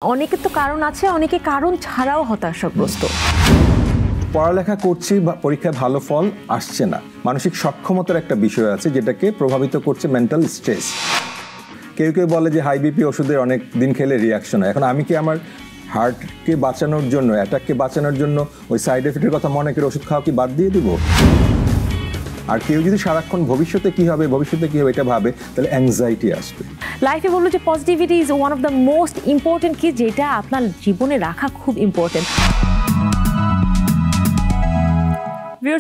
অনেকের তো কারণ আছে, অনেকে কারণ ছাড়াও হতাশাগ্রস্ত। পড়ালেখা করছি বা পরীক্ষায় ভালো ফল আসছে না, মানসিক সক্ষমতার একটা বিষয় আছে যেটাকে প্রভাবিত করছে মেন্টাল স্ট্রেস। কেউ কেউ বলে যে হাই বিপি ওষুধের অনেক দিন খেলে রিয়াকশন হয়। এখন আমি কি আমার হার্টকে বাঁচানোর জন্য, অ্যাটাককে বাঁচানোর জন্য ওই সাইড এফেক্টের কথা মনে করে ওষুধ খাওয়া কি বাদ দিয়ে দিব? আর কেউ যদি সারাক্ষণ ভবিষ্যতে কি হবে এটা ভাবে, তাহলে অ্যাংজাইটি আসবে। লাইফে বললো যে positivity is one of the most important কি, যেটা আপনার জীবনে রাখা খুব ইম্পর্টেন্ট।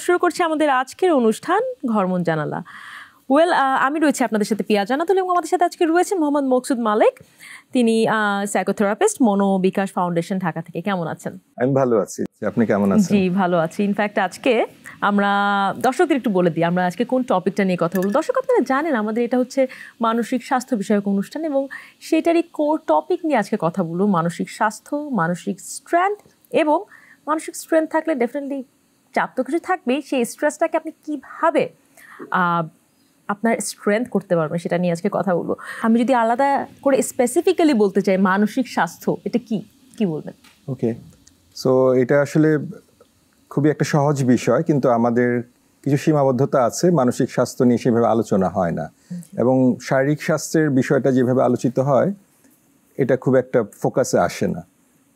শুরু করছি আমাদের আজকের অনুষ্ঠান ঘরমন জানালা। আমি রয়েছি আপনাদের সাথে পিয়া জানাতুল এবং আমাদের সাথে আজকে রয়েছেন মোহাম্মদ মকসুদ মালিক। তিনি সাইকোথেরাপিস্ট, মনোবিকাশ ফাউন্ডেশন, ঢাকা থেকে। কেমন আছেন? আমি ভালো আছি, আপনি কেমন আছেন? জি ভালো আছি। ইনফ্যাক্ট আজকে আমরা দর্শকদের একটু বলে দিই আমরা আজকে কোন টপিকটা নিয়ে কথা বলবো। দর্শক আপনারা জানেন আমাদের এটা হচ্ছে মানসিক স্বাস্থ্য বিষয়ক অনুষ্ঠান এবং সেটারই কোর টপিক নিয়ে আজকে কথা বলবো। মানসিক স্বাস্থ্য, মানসিক স্ট্রেংথ, এবং মানসিক স্ট্রেংথ থাকলে ডেফিনেটলি চাপ তো কিছু থাকবেই, সেই স্ট্রেসটাকে আপনি কীভাবে আপনার স্ট্রেংথ করতে পারবেন সেটা নিয়ে আজকে কথা বলবো। আমি যদি আলাদা করে স্পেসিফিক্যালি বলতে চাই মানসিক স্বাস্থ্য, এটা কি বলবেন? ওকে, সো এটা আসলে খুবই একটা সহজ বিষয়, কিন্তু আমাদের কিছু সীমাবদ্ধতা আছে। মানসিক স্বাস্থ্য নিয়ে সেভাবে আলোচনা হয় না, এবং শারীরিক স্বাস্থ্যের বিষয়টা যেভাবে আলোচিত হয় এটা খুব একটা ফোকাসে আসে না।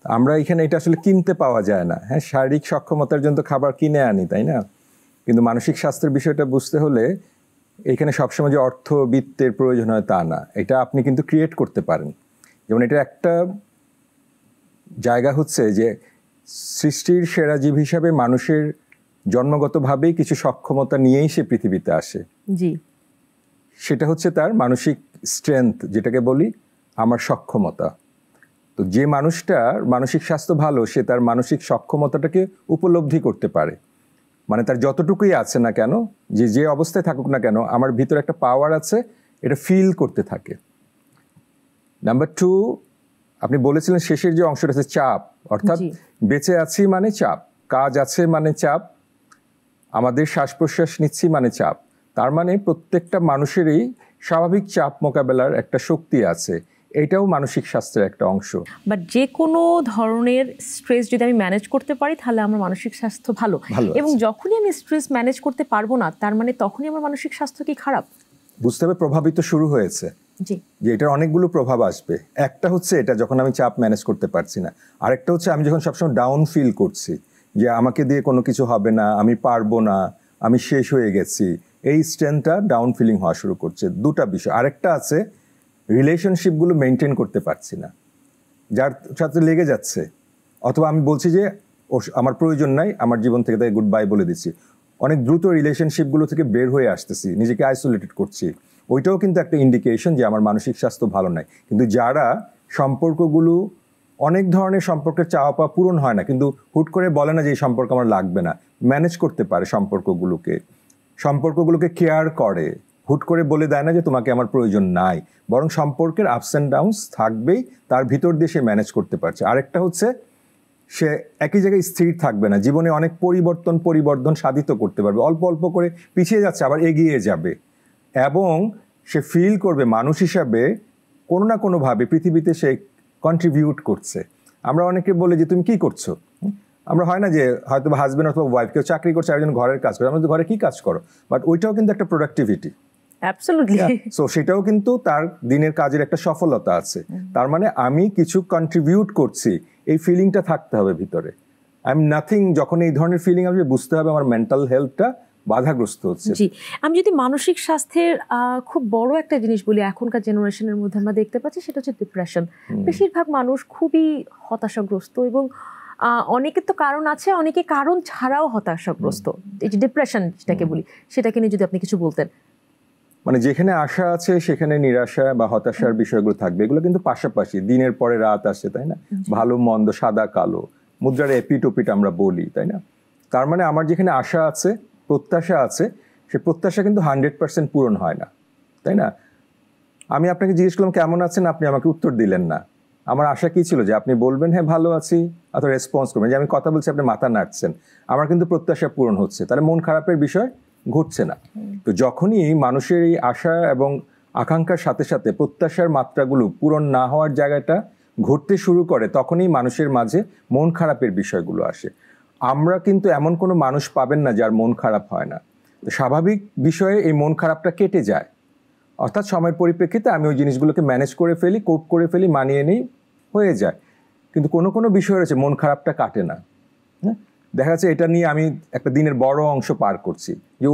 আমরা এখানে এটা আসলে কিনতে পাওয়া যায় না। হ্যাঁ, শারীরিক সক্ষমতার জন্য তো খাবার কিনে আনি, তাই না? কিন্তু মানসিক স্বাস্থ্যের বিষয়টা বুঝতে হলে এখানে সবসময় যে অর্থবিত্তের প্রয়োজন হয় তা না, এটা আপনি কিন্তু ক্রিয়েট করতে পারেন। যেমন এটা একটা জায়গা হচ্ছে যে সৃষ্টির সেরা জীব হিসাবে মানুষের জন্মগতভাবেই কিছু সক্ষমতা নিয়েই সে পৃথিবীতে আসে। জি, সেটা হচ্ছে তার মানসিক স্ট্রেংথ, যেটাকে বলি আমার সক্ষমতা। তো যে মানুষটার মানসিক স্বাস্থ্য ভালো, সে তার মানসিক সক্ষমতাটাকে উপলব্ধি করতে পারে। মানে তার যতটুকুই আছে না কেন, যে অবস্থায় থাকুক না কেন, আমার ভিতরে একটা পাওয়ার আছে, এটা ফিল করতে থাকে। নাম্বার 2, আপনি বলেছিলেন শেষের যে অংশটা আছে চাপ, অর্থাৎ বেঁচে আছি মানে চাপ, কাজ আছে মানে চাপ, আমাদের শ্বাস প্রশ্বাস নিচ্ছি মানে চাপ। তার মানে প্রত্যেকটা মানুষেরই স্বাভাবিক চাপ মোকাবেলার একটা শক্তি আছে, এটাও মানসিক স্বাস্থ্যের একটা অংশ। বাট যে কোনো ধরনের স্ট্রেস যদি আমি ম্যানেজ করতে পারি তাহলে আমার মানসিক স্বাস্থ্য ভালো, এবং যখনই আমি স্ট্রেস ম্যানেজ করতে পারবো না তার মানে তখনই আমার মানসিক স্বাস্থ্য কি খারাপ? বুঝতে হবে প্রভাবিত শুরু হয়েছে, যে এটার অনেকগুলো প্রভাব আসবে। একটা হচ্ছে এটা যখন আমি চাপ ম্যানেজ করতে পারছি না, আরেকটা হচ্ছে আমি যখন সবসময় ডাউন ফিল করছি, যে আমাকে দিয়ে কোনো কিছু হবে না, আমি পারবো না, আমি শেষ হয়ে গেছি, এই স্ট্রেংথটা ডাউন ফিলিং হওয়া শুরু করছে। দুটা বিষয়। আরেকটা আছে রিলেশনশিপগুলো মেনটেন করতে পারছি না, যার সাথে লেগে যাচ্ছে, অথবা আমি বলছি যে আমার প্রয়োজন নাই, আমার জীবন থেকে তাই গুড বাই বলে দিচ্ছি। অনেক দ্রুত রিলেশনশিপগুলো থেকে বের হয়ে আসতেছি, নিজেকে আইসোলেটেড করছি। ওইটাও কিন্তু একটা ইন্ডিকেশন যে আমার মানসিক স্বাস্থ্য ভালো নাই। কিন্তু যারা সম্পর্কগুলো, অনেক ধরনের সম্পর্কের চাওয়া পাওয়া পূরণ হয় না, কিন্তু হুট করে বলে না যে এই সম্পর্ক আমার লাগবে না, ম্যানেজ করতে পারে সম্পর্কগুলোকে কেয়ার করে, হুট করে বলে দেয় না যে তোমাকে আমার প্রয়োজন নাই, বরং সম্পর্কের আপস অ্যান্ড ডাউনস থাকবেই, তার ভিতর দিয়ে সে ম্যানেজ করতে পারছে। আরেকটা হচ্ছে সে একই জায়গায় স্থির থাকবে না, জীবনে অনেক পরিবর্তন সাধিত করতে পারবে, অল্প অল্প করে পিছিয়ে যাচ্ছে আবার এগিয়ে যাবে, এবং সে ফিল করবে মানুষ হিসাবে কোনো না কোনোভাবে পৃথিবীতে সে কন্ট্রিবিউট করছে। আমরা অনেকে বলি যে তুমি কি করছো, আমরা হয় না যে হয়তো হাজব্যান্ড অথবা ওয়াইফ কেউ চাকরি করছে, একজন ঘরের কাজ করে, আমরা ঘরে কি কাজ করো, বাট ওইটাও কিন্তু একটা প্রোডাক্টিভিটি। সো সেটাও কিন্তু তার দিনের কাজের একটা সফলতা আছে। তার মানে আমি কিছু কন্ট্রিবিউট করছি, এই ফিলিংটা থাকতে হবে ভিতরে। আই এম নাথিং, যখন এই ধরনের ফিলিং আসবে বুঝতে হবে আমার মেন্টাল হেলথটা বাধাগ্রস্ত হচ্ছে। জি, আমি যদি মানসিক স্বাস্থ্যের খুব বড় একটা জিনিস বলি, এখনকার জেনারেশনের মধ্যে আমরা দেখতে পাচ্ছি সেটা হচ্ছে ডিপ্রেশন। বেশিরভাগ মানুষ খুবই হতাশাগ্রস্ত, এবং অনেকের তো কারণ আছে, অনেকে কারণ ছাড়াও হতাশাগ্রস্ত। এই যে ডিপ্রেশন যেটাকে বলি, সেটাকে নিয়ে যদি আপনি কিছু বলতেন। মানে যেখানে আশা আছে সেখানে নিরাশা বা হতাশার বিষয়গুলো থাকবে, এগুলো কিন্তু পাশাপাশি, দিনের পরে রাত আসে, তাই না? ভালো মন্দ, সাদা কালো, মুদ্রার এপিট ওপিট আমরা বলি, তাই না? তার মানে আমার যেখানে আশা আছে, প্রত্যাশা আছে, সে প্রত্যাশা কিন্তু 100% পূরণ হয় না, তাই না? আমি আপনাকে জিজ্ঞেস করলাম কেমন আছেন, আপনি আমাকে উত্তর দিলেন না। আমার আশা কি ছিল যে আপনি বলবেন হ্যাঁ ভালো আছি, অথবা রেসপন্স করবেন যে আমি কথা বলছি আপনি মাথা নাড়ছেন, আমার কিন্তু প্রত্যাশা পূরণ হচ্ছে, তাহলে মন খারাপের বিষয় ঘটছে না। তো যখনই মানুষের এই আশা এবং আকাঙ্ক্ষার সাথে সাথে প্রত্যাশার মাত্রাগুলো পূরণ না হওয়ার জায়গাটা ঘটতে শুরু করে তখনই মানুষের মাঝে মন খারাপের বিষয়গুলো আসে। আমরা কিন্তু এমন কোনো মানুষ পাবেন না যার মন খারাপ হয় না। তো স্বাভাবিক বিষয়ে এই মন খারাপটা কেটে যায়, অর্থাৎ সময়ের পরিপ্রেক্ষিতে আমি ওই জিনিসগুলোকে ম্যানেজ করে ফেলি, কোপ করে ফেলি, মানিয়ে নিই, হয়ে যায়। কিন্তু কোনো কোনো বিষয় রয়েছে মন খারাপটা কাটে না। হ্যাঁ, দেখা যাচ্ছে এটা নিয়ে আমি একটা দিনের বড় অংশ পার করছি যে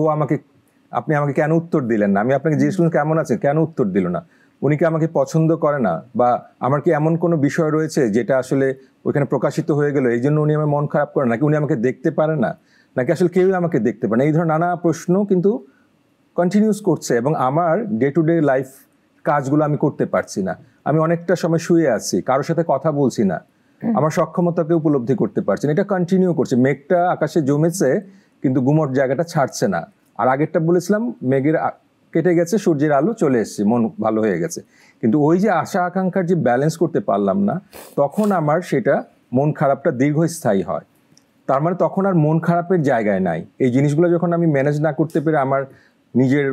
আপনি আমাকে কেন উত্তর দিলেন না, আমি আপনাকে জিজ্ঞেস করলাম কেমন আছেন, কেন উত্তর দিল না, উনি কি আমাকে পছন্দ করে না, বা আমার কি এমন কোনো বিষয় রয়েছে যেটা আসলে ওইখানে প্রকাশিত হয়ে গেল এই জন্য উনি আমার মন খারাপ করে, নাকি উনি আমাকে দেখতে পারে না, নাকি আসলে কেউই আমাকে দেখতে পারে না। এই ধরনের নানা প্রশ্ন কিন্তু কন্টিনিউস করছে এবং আমার ডে টু ডে লাইফ কাজগুলো আমি করতে পারছি না। আমি অনেকটা সময় শুয়ে আছি, কারোর সাথে কথা বলছি না, আমার সক্ষমতাকে উপলব্ধি করতে পারছি না। এটা কন্টিনিউ করছে। মেঘটা আকাশে জমেছে কিন্তু গুমট জায়গাটা ছাড়ছে না। আর আগেরটা বলেছিলাম মেঘের কেটে গেছে, সূর্যের আলো চলে এসেছে, মন ভালো হয়ে গেছে। কিন্তু ওই যে আশা আকাঙ্ক্ষার যে ব্যালেন্স করতে পারলাম না, তখন আমার সেটা মন খারাপটা দীর্ঘস্থায়ী হয়। তার মানে তখন আর মন খারাপের জায়গায় নাই। এই জিনিসগুলো যখন আমি ম্যানেজ না করতে পেরে আমার নিজের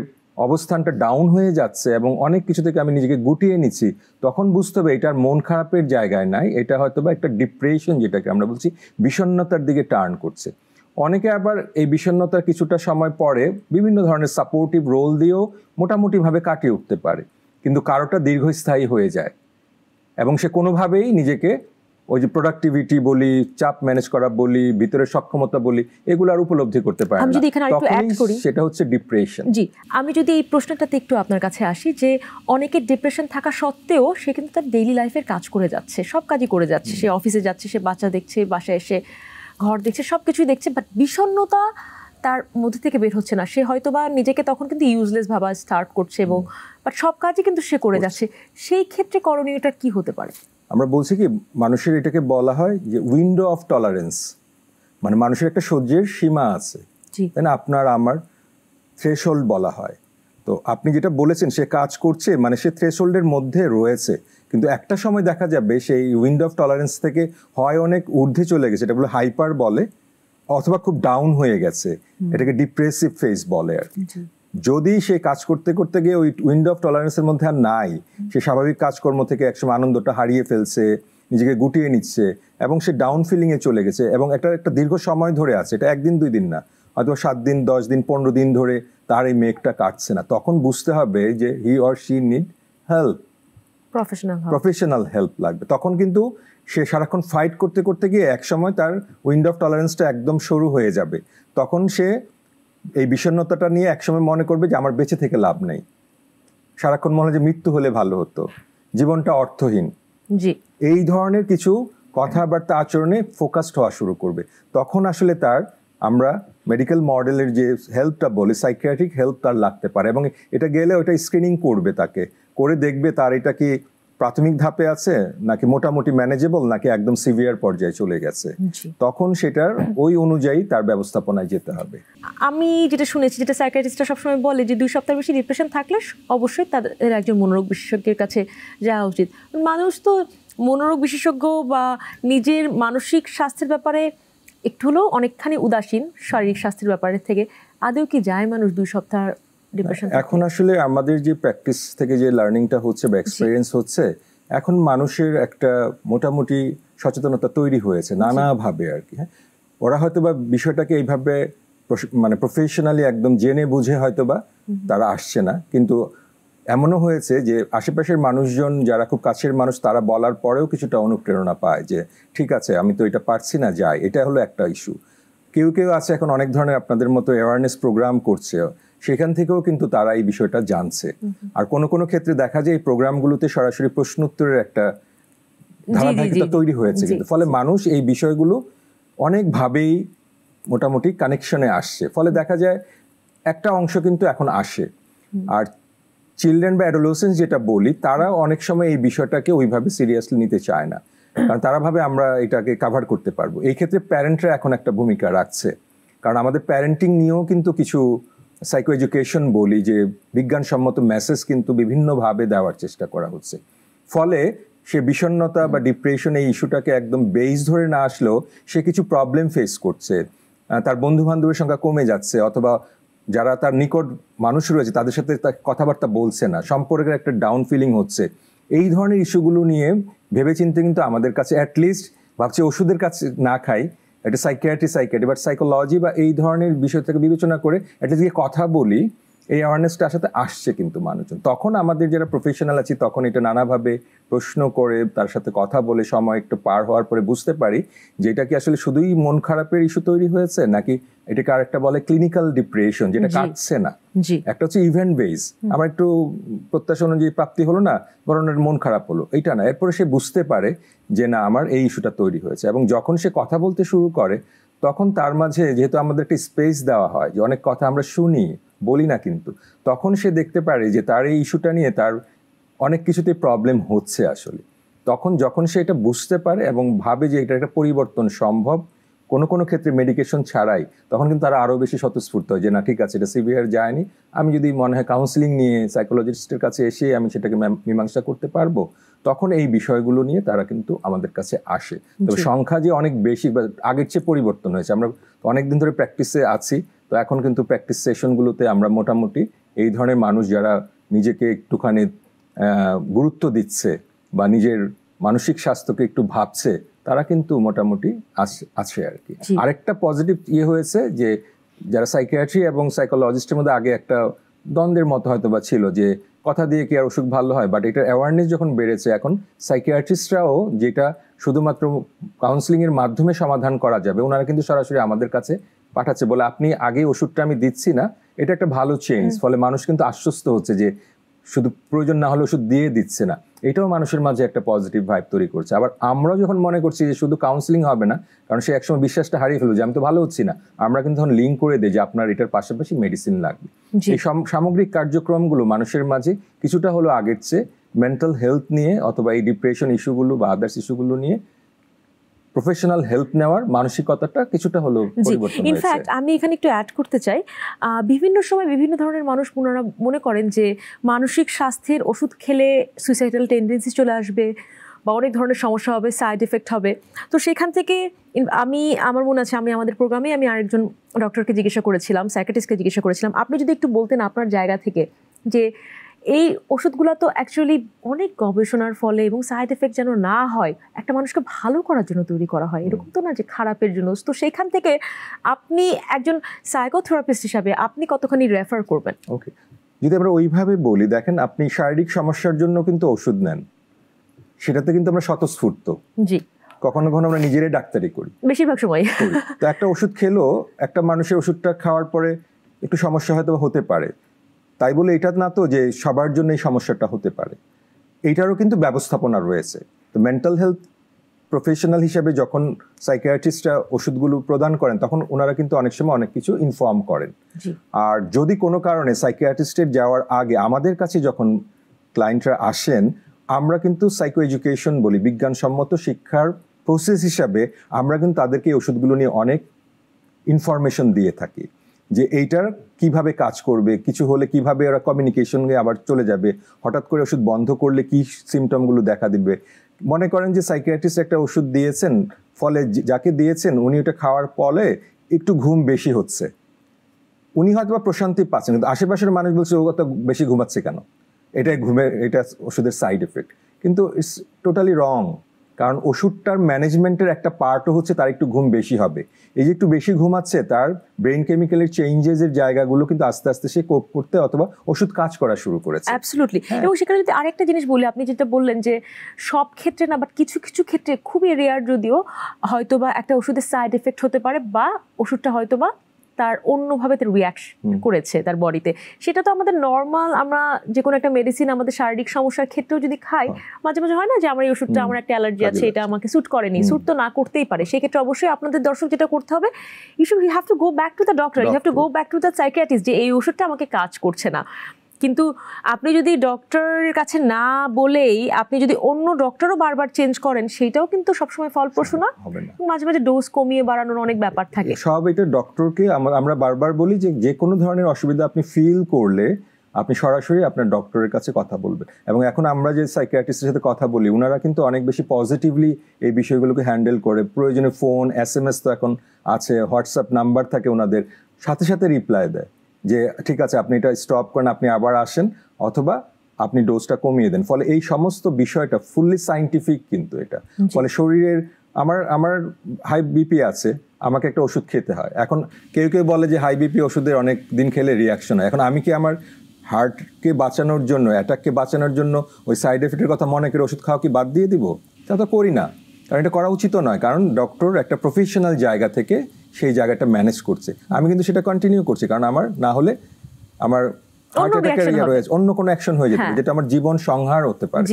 অবস্থানটা ডাউন হয়ে যাচ্ছে এবং অনেক কিছু থেকে আমি নিজেকে গুটিয়ে নিচ্ছি, তখন বুঝতে হবে এটার মন খারাপের জায়গায় নাই, এটা হয়তো বা একটা ডিপ্রেশন, যেটাকে আমরা বলছি বিষণ্ণতার দিকে টার্ন করছে। অনেকে আবার এই বিষণ্ণতার কিছুটা সময় পরে বিভিন্ন ধরনের সাপোর্টিভ রোল দিয়েও মোটামুটিভাবে কাটিয়ে উঠতে পারে, কিন্তু কারোটা দীর্ঘস্থায়ী হয়ে যায় এবং সে কোনোভাবেই নিজেকে ওই যে প্রোডাক্টিভিটি বলি, চাপ ম্যানেজ করা বলি, ভিতরের সক্ষমতা বলি, এগুলো আর উপলব্ধি করতে পারে না। আমি যদি এখানে আরেকটু অ্যাড করি, সেটা হচ্ছে ডিপ্রেশন। জি, আমি যদি এই প্রশ্নটাতে একটু আপনার কাছে আসি, যে অনেকের ডিপ্রেশন থাকা সত্ত্বেও সে কিন্তু তার ডেইলি লাইফের কাজ করে যাচ্ছে, সব কাজই করে যাচ্ছে, সে অফিসে যাচ্ছে, সে বাচ্চা দেখছে, বাসায় এসে ঘর দেখছে, সব কিছুই দেখছে, বাট বিষণ্ণতা তার মধ্যে থেকে বের হচ্ছে না। সে হয়তো বা নিজেকে তখন কিন্তু ইউজলেস ভাবা স্টার্ট করছে, এবং বাট সব কাজই কিন্তু সে করে যাচ্ছে। সেই ক্ষেত্রে করণীয়টা কি হতে পারে? আমরা বলছি কি, মানুষের এটাকে বলা হয় যে উইন্ডো অফ টলারেন্স, মানে মানুষের একটা সহ্যের সীমা আছে, তাই না? আপনার আমার থ্রেশহোল্ড বলা হয়। তো আপনি যেটা বলেছেন, সে কাজ করছে মানে সে থ্রেশহোল্ডের মধ্যে রয়েছে, কিন্তু একটা সময় দেখা যাবে সেই উইন্ডো অফ টলারেন্স থেকে হয় অনেক ঊর্ধ্বে চলে গেছে, এটা বলে হাইপার বলে, অথবা খুব ডাউন হয়ে গেছে, এটাকে ডিপ্রেসিভ ফেজ বলে আর কি। যদি সে কাজ করতে করতে গিয়ে ওই উইন্ডো অফ টলারেন্সের মধ্যে আর নাই, সে স্বাভাবিক কাজকর্ম থেকে একসময় আনন্দটা হারিয়ে ফেলছে, নিজেকে গুটিয়ে নিচ্ছে এবং সে ডাউন ফিলিংয়ে চলে গেছে, এবং একটা দীর্ঘ সময় ধরে আছে, এটা একদিন দুই দিন না, হয়তো 7 দিন 10 দিন 15 দিন ধরে তার এই মেঘটা কাটছে না, তখন বুঝতে হবে যে he or she need help, professional help লাগবে। তখন কিন্তু সে সারাক্ষণ ফাইট করতে করতে গিয়ে একসময় তার উইন্ডো অফ টলারেন্সটা একদম সরু হয়ে যাবে। তখন সে এই বিষণ্ণতাটা নিয়ে একসময় মনে করবে যে আমার বেঁচে থেকে লাভ নেই, সারাক্ষণ মনে হয় যে মৃত্যু হলে ভালো হতো, জীবনটা অর্থহীন, এই ধরনের কিছু কথাবার্তা আচরণে ফোকাসড হওয়া শুরু করবে। তখন আসলে তার আমরা মেডিকেল মডেলের যে হেল্পটা বলি, সাইকিয়াট্রিক হেল্প তার লাগতে পারে, এবং এটা গেলে ওটা স্ক্রিনিং করবে, তাকে করে দেখবে তার এটা কি প্রাথমিক ধাপে আছে, নাকি মোটামুটি ম্যানেজেবল, নাকি একদম সিভিয়ার পর্যায়ে চলে গেছে। তখন সেটার ওই অনুযায়ী তার ব্যবস্থাপনায় যেতে হবে। আমি যেটা শুনেছি, যেটা সাইকিয়াট্রিস্টরা সবসময় বলে, যে 2 সপ্তাহের বেশি ডিপ্রেশন থাকলে অবশ্যই তাদের একজন মনোরোগ বিশেষজ্ঞের কাছে যাওয়া উচিত। মানুষ তো মনোরোগ বিশেষজ্ঞ বা নিজের মানসিক স্বাস্থ্যের ব্যাপারে একটু হলেও অনেকখানি উদাসীন শারীরিক স্বাস্থ্যের ব্যাপারের থেকে। আদৌ কি যায় মানুষ 2 সপ্তাহ ডিপ্রেশন? এখন আসলে আমাদের যে প্র্যাকটিস থেকে যে লার্নিংটা হচ্ছে বা এক্সপেরিয়েন্স হচ্ছে, এখন মানুষের একটা মোটামুটি সচেতনতা তৈরি হয়েছে নানাভাবে আর কি। হ্যাঁ, ওরা হয়তো বা বিষয়টাকে এইভাবে মানে প্রফেশনালি একদম জেনে বুঝে হয়তো বা তারা আসছে না, কিন্তু এমনও হয়েছে যে আশেপাশের মানুষজন যারা খুব কাছের মানুষ, তারা বলার পরেও কিছুটা অনুপ্রেরণা পায় যে ঠিক আছে, আমি তো এটা পারছি না, যাই। এটা হলো একটা ইস্যু। কেউ কেউ আছে এখন অনেক ধরনের আপনাদের মতো অ্যাওয়ারনেস প্রোগ্রাম করছে, সেখান থেকেও কিন্তু তারা এই বিষয়টা জানছে। আর কোনো কোনো ক্ষেত্রে দেখা যায় এই প্রোগ্রামগুলোতে সরাসরি প্রশ্ন উত্তরের একটা ধারাবাহিকতা তৈরি হয়েছে, কিন্তু ফলে মানুষ এই বিষয়গুলো অনেকভাবেই মোটামুটি কানেকশনে আসছে। ফলে দেখা যায় একটা অংশ কিন্তু এখন আসে। আর চিলড্রেন বা অ্যাডোলেসেন্স যেটা বলি, তারা অনেক সময় এই বিষয়টাকে ওইভাবে সিরিয়াসলি নিতে চায় না, কারণ তারা ভাবে আমরা এটাকে কাভার করতে পারবো। এই ক্ষেত্রে প্যারেন্টরা এখন একটা ভূমিকা রাখছে, কারণ আমাদের প্যারেন্টিং নিয়েও কিন্তু কিছু সাইকো এডুকেশন বলি যে বিজ্ঞানসম্মত মেসেজ কিন্তু বিভিন্নভাবে দেওয়ার চেষ্টা করা হচ্ছে। ফলে সে বিষণ্ণতা বা ডিপ্রেশন এই ইস্যুটাকে একদম বেস ধরে না আসলেও সে কিছু প্রবলেম ফেস করছে, তার বন্ধু বান্ধবের সংখ্যা কমে যাচ্ছে, অথবা যারা তার নিকট মানুষ রয়েছে তাদের সাথে তার কথাবার্তা বলছে না, সম্পর্কের একটা ডাউন ফিলিং হচ্ছে। এই ধরনের ইস্যুগুলো নিয়ে ভেবেচিন্তে কিন্তু আমাদের কাছে অ্যাটলিস্ট ভাবছি ওষুধের কাছে না খাই, একটা সাইকিয়াট্রি বাট সাইকোলজি বা এই ধরনের বিষয় থেকে বিবেচনা করে অ্যাটলিস্ট গিয়ে কথা বলি, এই অ্যাওয়ারনেসটা সাথে আসছে কিন্তু মানুষজন। তখন আমাদের যারা প্রফেশনাল আছি তখন এটা নানাভাবে প্রশ্ন করে তার সাথে কথা বলে সময় একটু পার হওয়ার পরে বুঝতে পারি যে এটা কি আসলে শুধুই মন খারাপের ইস্যু তৈরি হয়েছে, নাকি এটাকে আরেকটা বলে ক্লিনিক্যাল ডিপ্রেশন, যেটা কাটছে না। একটা হচ্ছে ইভেন্ট বেস, আমার একটু প্রত্যাশা অনুযায়ী প্রাপ্তি হলো না, বরং মন খারাপ হলো, এইটা না। এরপরে সে বুঝতে পারে যে না, আমার এই ইস্যুটা তৈরি হয়েছে, এবং যখন সে কথা বলতে শুরু করে তখন তার মাঝে, যেহেতু আমাদের একটা স্পেস দেওয়া হয় যে অনেক কথা আমরা শুনি বলি না, কিন্তু তখন সে দেখতে পারে যে তার এই ইস্যুটা নিয়ে তার অনেক কিছুতে প্রবলেম হচ্ছে আসলে। তখন যখন সে এটা বুঝতে পারে এবং ভাবে যে এটা একটা পরিবর্তন সম্ভব কোনো কোনো ক্ষেত্রে মেডিকেশন ছাড়াই, তখন কিন্তু তারা আরও বেশি স্বতঃস্ফূর্ত হয় যে না ঠিক আছে, এটা সিভিয়ার যায়নি, আমি যদি মনে হয় কাউন্সিলিং নিয়ে সাইকোলজিস্টের কাছে এসে আমি সেটাকে মীমাংসা করতে পারবো, তখন এই বিষয়গুলো নিয়ে তারা কিন্তু আমাদের কাছে আসে। তবে সংখ্যা যে অনেক বেশি বা আগের চেয়ে পরিবর্তন হয়েছে, আমরা অনেকদিন ধরে প্র্যাকটিসে আছি, তো এখন কিন্তু প্র্যাকটিস সেশনগুলোতে আমরা মোটামুটি এই ধরনের মানুষ যারা নিজেকে একটুখানি গুরুত্ব দিচ্ছে বা নিজের মানসিক স্বাস্থ্যকে একটু ভাবছে, তারা কিন্তু মোটামুটি আছে আর কি। আরেকটা পজিটিভ হয়েছে যে যারা সাইকিয়াট্রি এবং সাইকোলজিস্টের মধ্যে আগে একটা দ্বন্দ্বের মতো হয়তো বা ছিল যে কথা দিয়ে কি আর অসুখ ভালো হয়, বাট এটার অ্যাওয়ারনেস যখন বেড়েছে, এখন সাইকিয়াট্রিস্টরাও যেটা শুধুমাত্র কাউন্সিলিংয়ের মাধ্যমে সমাধান করা যাবে, ওনারা কিন্তু সরাসরি আমাদের কাছে পাঠাচ্ছে, বলে আপনি আগে ওষুধটা আমি দিচ্ছি না, এটা একটা ভালো চেঞ্জ। ফলে মানুষ কিন্তু আশ্বস্ত হচ্ছে যে শুধু প্রয়োজন না হলে ওষুধ দিয়ে দিচ্ছে না, এটাও মানুষের মাঝে একটা পজিটিভ ভাইব তৈরি করছে। আবার আমরাও যখন মনে করছি যে শুধু কাউন্সিলিং হবে না, কারণ সে একসময় বিশ্বাসটা হারিয়ে ফেলবে যে আমি তো ভালো হচ্ছি না, আমরা কিন্তু তখন লিঙ্ক করে দিই যে আপনার এটার পাশাপাশি মেডিসিন লাগবে। এই সামগ্রিক কার্যক্রমগুলো মানুষের মাঝে কিছুটা হলো আগের চেয়ে মেন্টাল হেলথ নিয়ে অথবা এই ডিপ্রেশন ইস্যুগুলো বা আদার্স ইস্যুগুলো নিয়ে প্রফেশনাল হেল্প নেওয়ার মানসিকতাটা কিছুটা হলো পরিবর্তন হয়েছে। ইনফ্যাক্ট আমি এখানে একটু অ্যাড করতে চাই, বিভিন্ন সময় বিভিন্ন ধরনের মানুষ মনে করেন যে মানসিক স্বাস্থ্যের ওষুধ খেলে সুইসাইডাল টেন্ডেন্সি চলে আসবে বা অনেক ধরনের সমস্যা হবে, সাইড এফেক্ট হবে। তো সেখান থেকে আমার মনে আছে আমি আমাদের প্রোগ্রামে আমি আরেকজন ডক্টরকে জিজ্ঞাসা করেছিলাম, সাইকিয়াট্রিস্টকে জিজ্ঞাসা করেছিলাম, আপনি যদি একটু বলতেন আপনার জায়গা থেকে যে এই ওষুধগুলো তো অ্যাকচুয়ালি অনেক গবেষণার ফলে এবং সাইড এফেক্ট যেন না হয় একটা মানুষকে ভালো করার জন্য তৈরি করা হয়, এরকম তো না যে খারাপের জন্য। তো সেইখান থেকে আপনি একজন সাইকোথেরাপিস্ট হিসাবে আপনি কতখানি রেফার করবেন? ওকে, যদি আমরা ওইভাবে বলি, দেখেন আপনি শারীরিক সমস্যার জন্য কিন্তু ওষুধ নেন, সেটাতে কিন্তু আমরা স্বতঃস্ফূর্ত, জি, কখনো কখনো আমরা নিজেরাই ডাক্তারি করি, বেশিরভাগ সময়। তো একটা ওষুধ খেলো, একটা মানুষের ওষুধটা খাওয়ার পরে একটু সমস্যা হয়তো হতে পারে, তাই বলে এটা না তো যে সবার জন্য এই সমস্যাটা হতে পারে, এইটারও কিন্তু ব্যবস্থাপনা রয়েছে। তো মেন্টাল হেলথ প্রফেশনাল হিসেবে যখন সাইকিয়াট্রিস্টরা ওষুধগুলো প্রদান করেন, তখন ওনারা কিন্তু অনেক সময় অনেক কিছু ইনফর্ম করেন। আর যদি কোনো কারণে সাইকিয়াট্রিস্টের যাওয়ার আগে আমাদের কাছে যখন ক্লায়েন্টরা আসেন, আমরা কিন্তু সাইকো এডুকেশন বলি, বিজ্ঞানসম্মত শিক্ষার প্রসেস হিসাবে আমরা কিন্তু তাদেরকে এই ওষুধগুলো নিয়ে অনেক ইনফরমেশন দিয়ে থাকি, যে এইটার কিভাবে কাজ করবে, কিছু হলে কিভাবে ওরা কমিউনিকেশনে আবার চলে যাবে, হঠাৎ করে ওষুধ বন্ধ করলে কি সিমটমগুলো দেখা দিবে। মনে করেন যে সাইকিয়াট্রিস্ট একটা ওষুধ দিয়েছেন, ফলে যাকে দিয়েছেন উনি ওটা খাওয়ার ফলে একটু ঘুম বেশি হচ্ছে, উনি হয়তো বা প্রশান্তি পাচ্ছেন, কিন্তু আশেপাশের মানুষ বলছে ও কত বেশি ঘুমাচ্ছে কেন, এটা ওষুধের সাইড এফেক্ট। কিন্তু ইটস টোটালি রং, কারণ ওষুধটার ম্যানেজমেন্টের একটা পার্টও হচ্ছে তার একটু ঘুম বেশি হবে। এই যে একটু বেশি ঘুমাচ্ছে, তার ব্রেন কেমিক্যালের চেঞ্জেসের জায়গাগুলো কিন্তু আস্তে আস্তে সে কোপ করতে অথবা ওষুধ কাজ করা শুরু করেছে। অ্যাবসলিউটলি। এবং সেখানে যদি আরেকটা জিনিস বলি, আপনি যেটা বললেন যে সব ক্ষেত্রে না, বাট কিছু কিছু ক্ষেত্রে খুবই রেয়ার, যদিও হয়তোবা একটা ওষুধের সাইড এফেক্ট হতে পারে বা ওষুধটা হয়তোবা তার অন্যভাবে রিয়াকশন করেছে তার বডিতে, সেটা তো আমাদের নর্মাল, আমরা যে কোনো একটা মেডিসিন আমাদের শারীরিক সমস্যার ক্ষেত্রেও যদি খাই, মাঝে মাঝে হয় না যে আমার এই ওষুধটা, আমার একটা অ্যালার্জি আছে, এটা আমাকে স্যুট করেনি, স্যুট তো না করতেই পারে। সেক্ষেত্রে অবশ্যই আপনাদের দর্শক যেটা করতে হবে, you have to go back to the doctor, you have to go back to the psychiatrist, যে এই ওষুধটা আমাকে কাজ করছে না। কিন্তু আপনি যদি ডক্টরের কাছে না বলেই আপনি যদি অন্য ডক্টরও বারবার চেঞ্জ করেন, সেটাও কিন্তু সবসময় ফলপ্রসূ না, মাঝে মাঝে ডোজ কমিয়ে বাড়ানোর অনেক ব্যাপার থাকে। সব এটা ডক্টরকে আমরা বারবার বলি যে কোনো ধরনের অসুবিধা আপনি ফিল করলে আপনি সরাসরি আপনার ডক্টরের কাছে কথা বলবেন। এবং এখন আমরা যে সাইকিয়াট্রিস্টের সাথে কথা বলি, ওনারা কিন্তু অনেক বেশি পজিটিভলি এই বিষয়গুলোকে হ্যান্ডেল করে। প্রয়োজনে ফোন, SMS তো এখন আছে, হোয়াটসঅ্যাপ নাম্বার থাকে ওনাদের, সাথে সাথে রিপ্লাই দেয় যে ঠিক আছে আপনি এটা স্টপ করেন, আপনি আবার আসেন, অথবা আপনি ডোজটা কমিয়ে দেন। ফলে এই সমস্ত বিষয়টা ফুললি সায়েন্টিফিক কিন্তু এটা। ফলে শরীরের আমার হাই বিপি আছে, আমাকে একটা ওষুধ খেতে হয়। এখন কেউ কেউ বলে যে হাই বিপি ওষুধের অনেক দিন খেলে রিয়াকশন হয়। এখন আমি কি আমার হার্টকে বাঁচানোর জন্য, অ্যাটাককে বাঁচানোর জন্য ওই সাইড এফেক্টের কথা মনে করে ওষুধ খাওয়া কি বাদ দিয়ে দিব? তা তো করি না, কারণ এটা করা উচিত নয়। কারণ ডক্টর একটা প্রফেশনাল জায়গা থেকে সেই জায়গাটা ম্যানেজ করছে, আমি কিন্তু সেটা কন্টিনিউ করছি। কারণ আমার না হলে আমার হার্ট অ্যাটাকের রয়েছে, অন্য কোনো অ্যাকশন হয়ে যেতে পারে, যেটা আমার জীবন সংহার হতে পারে।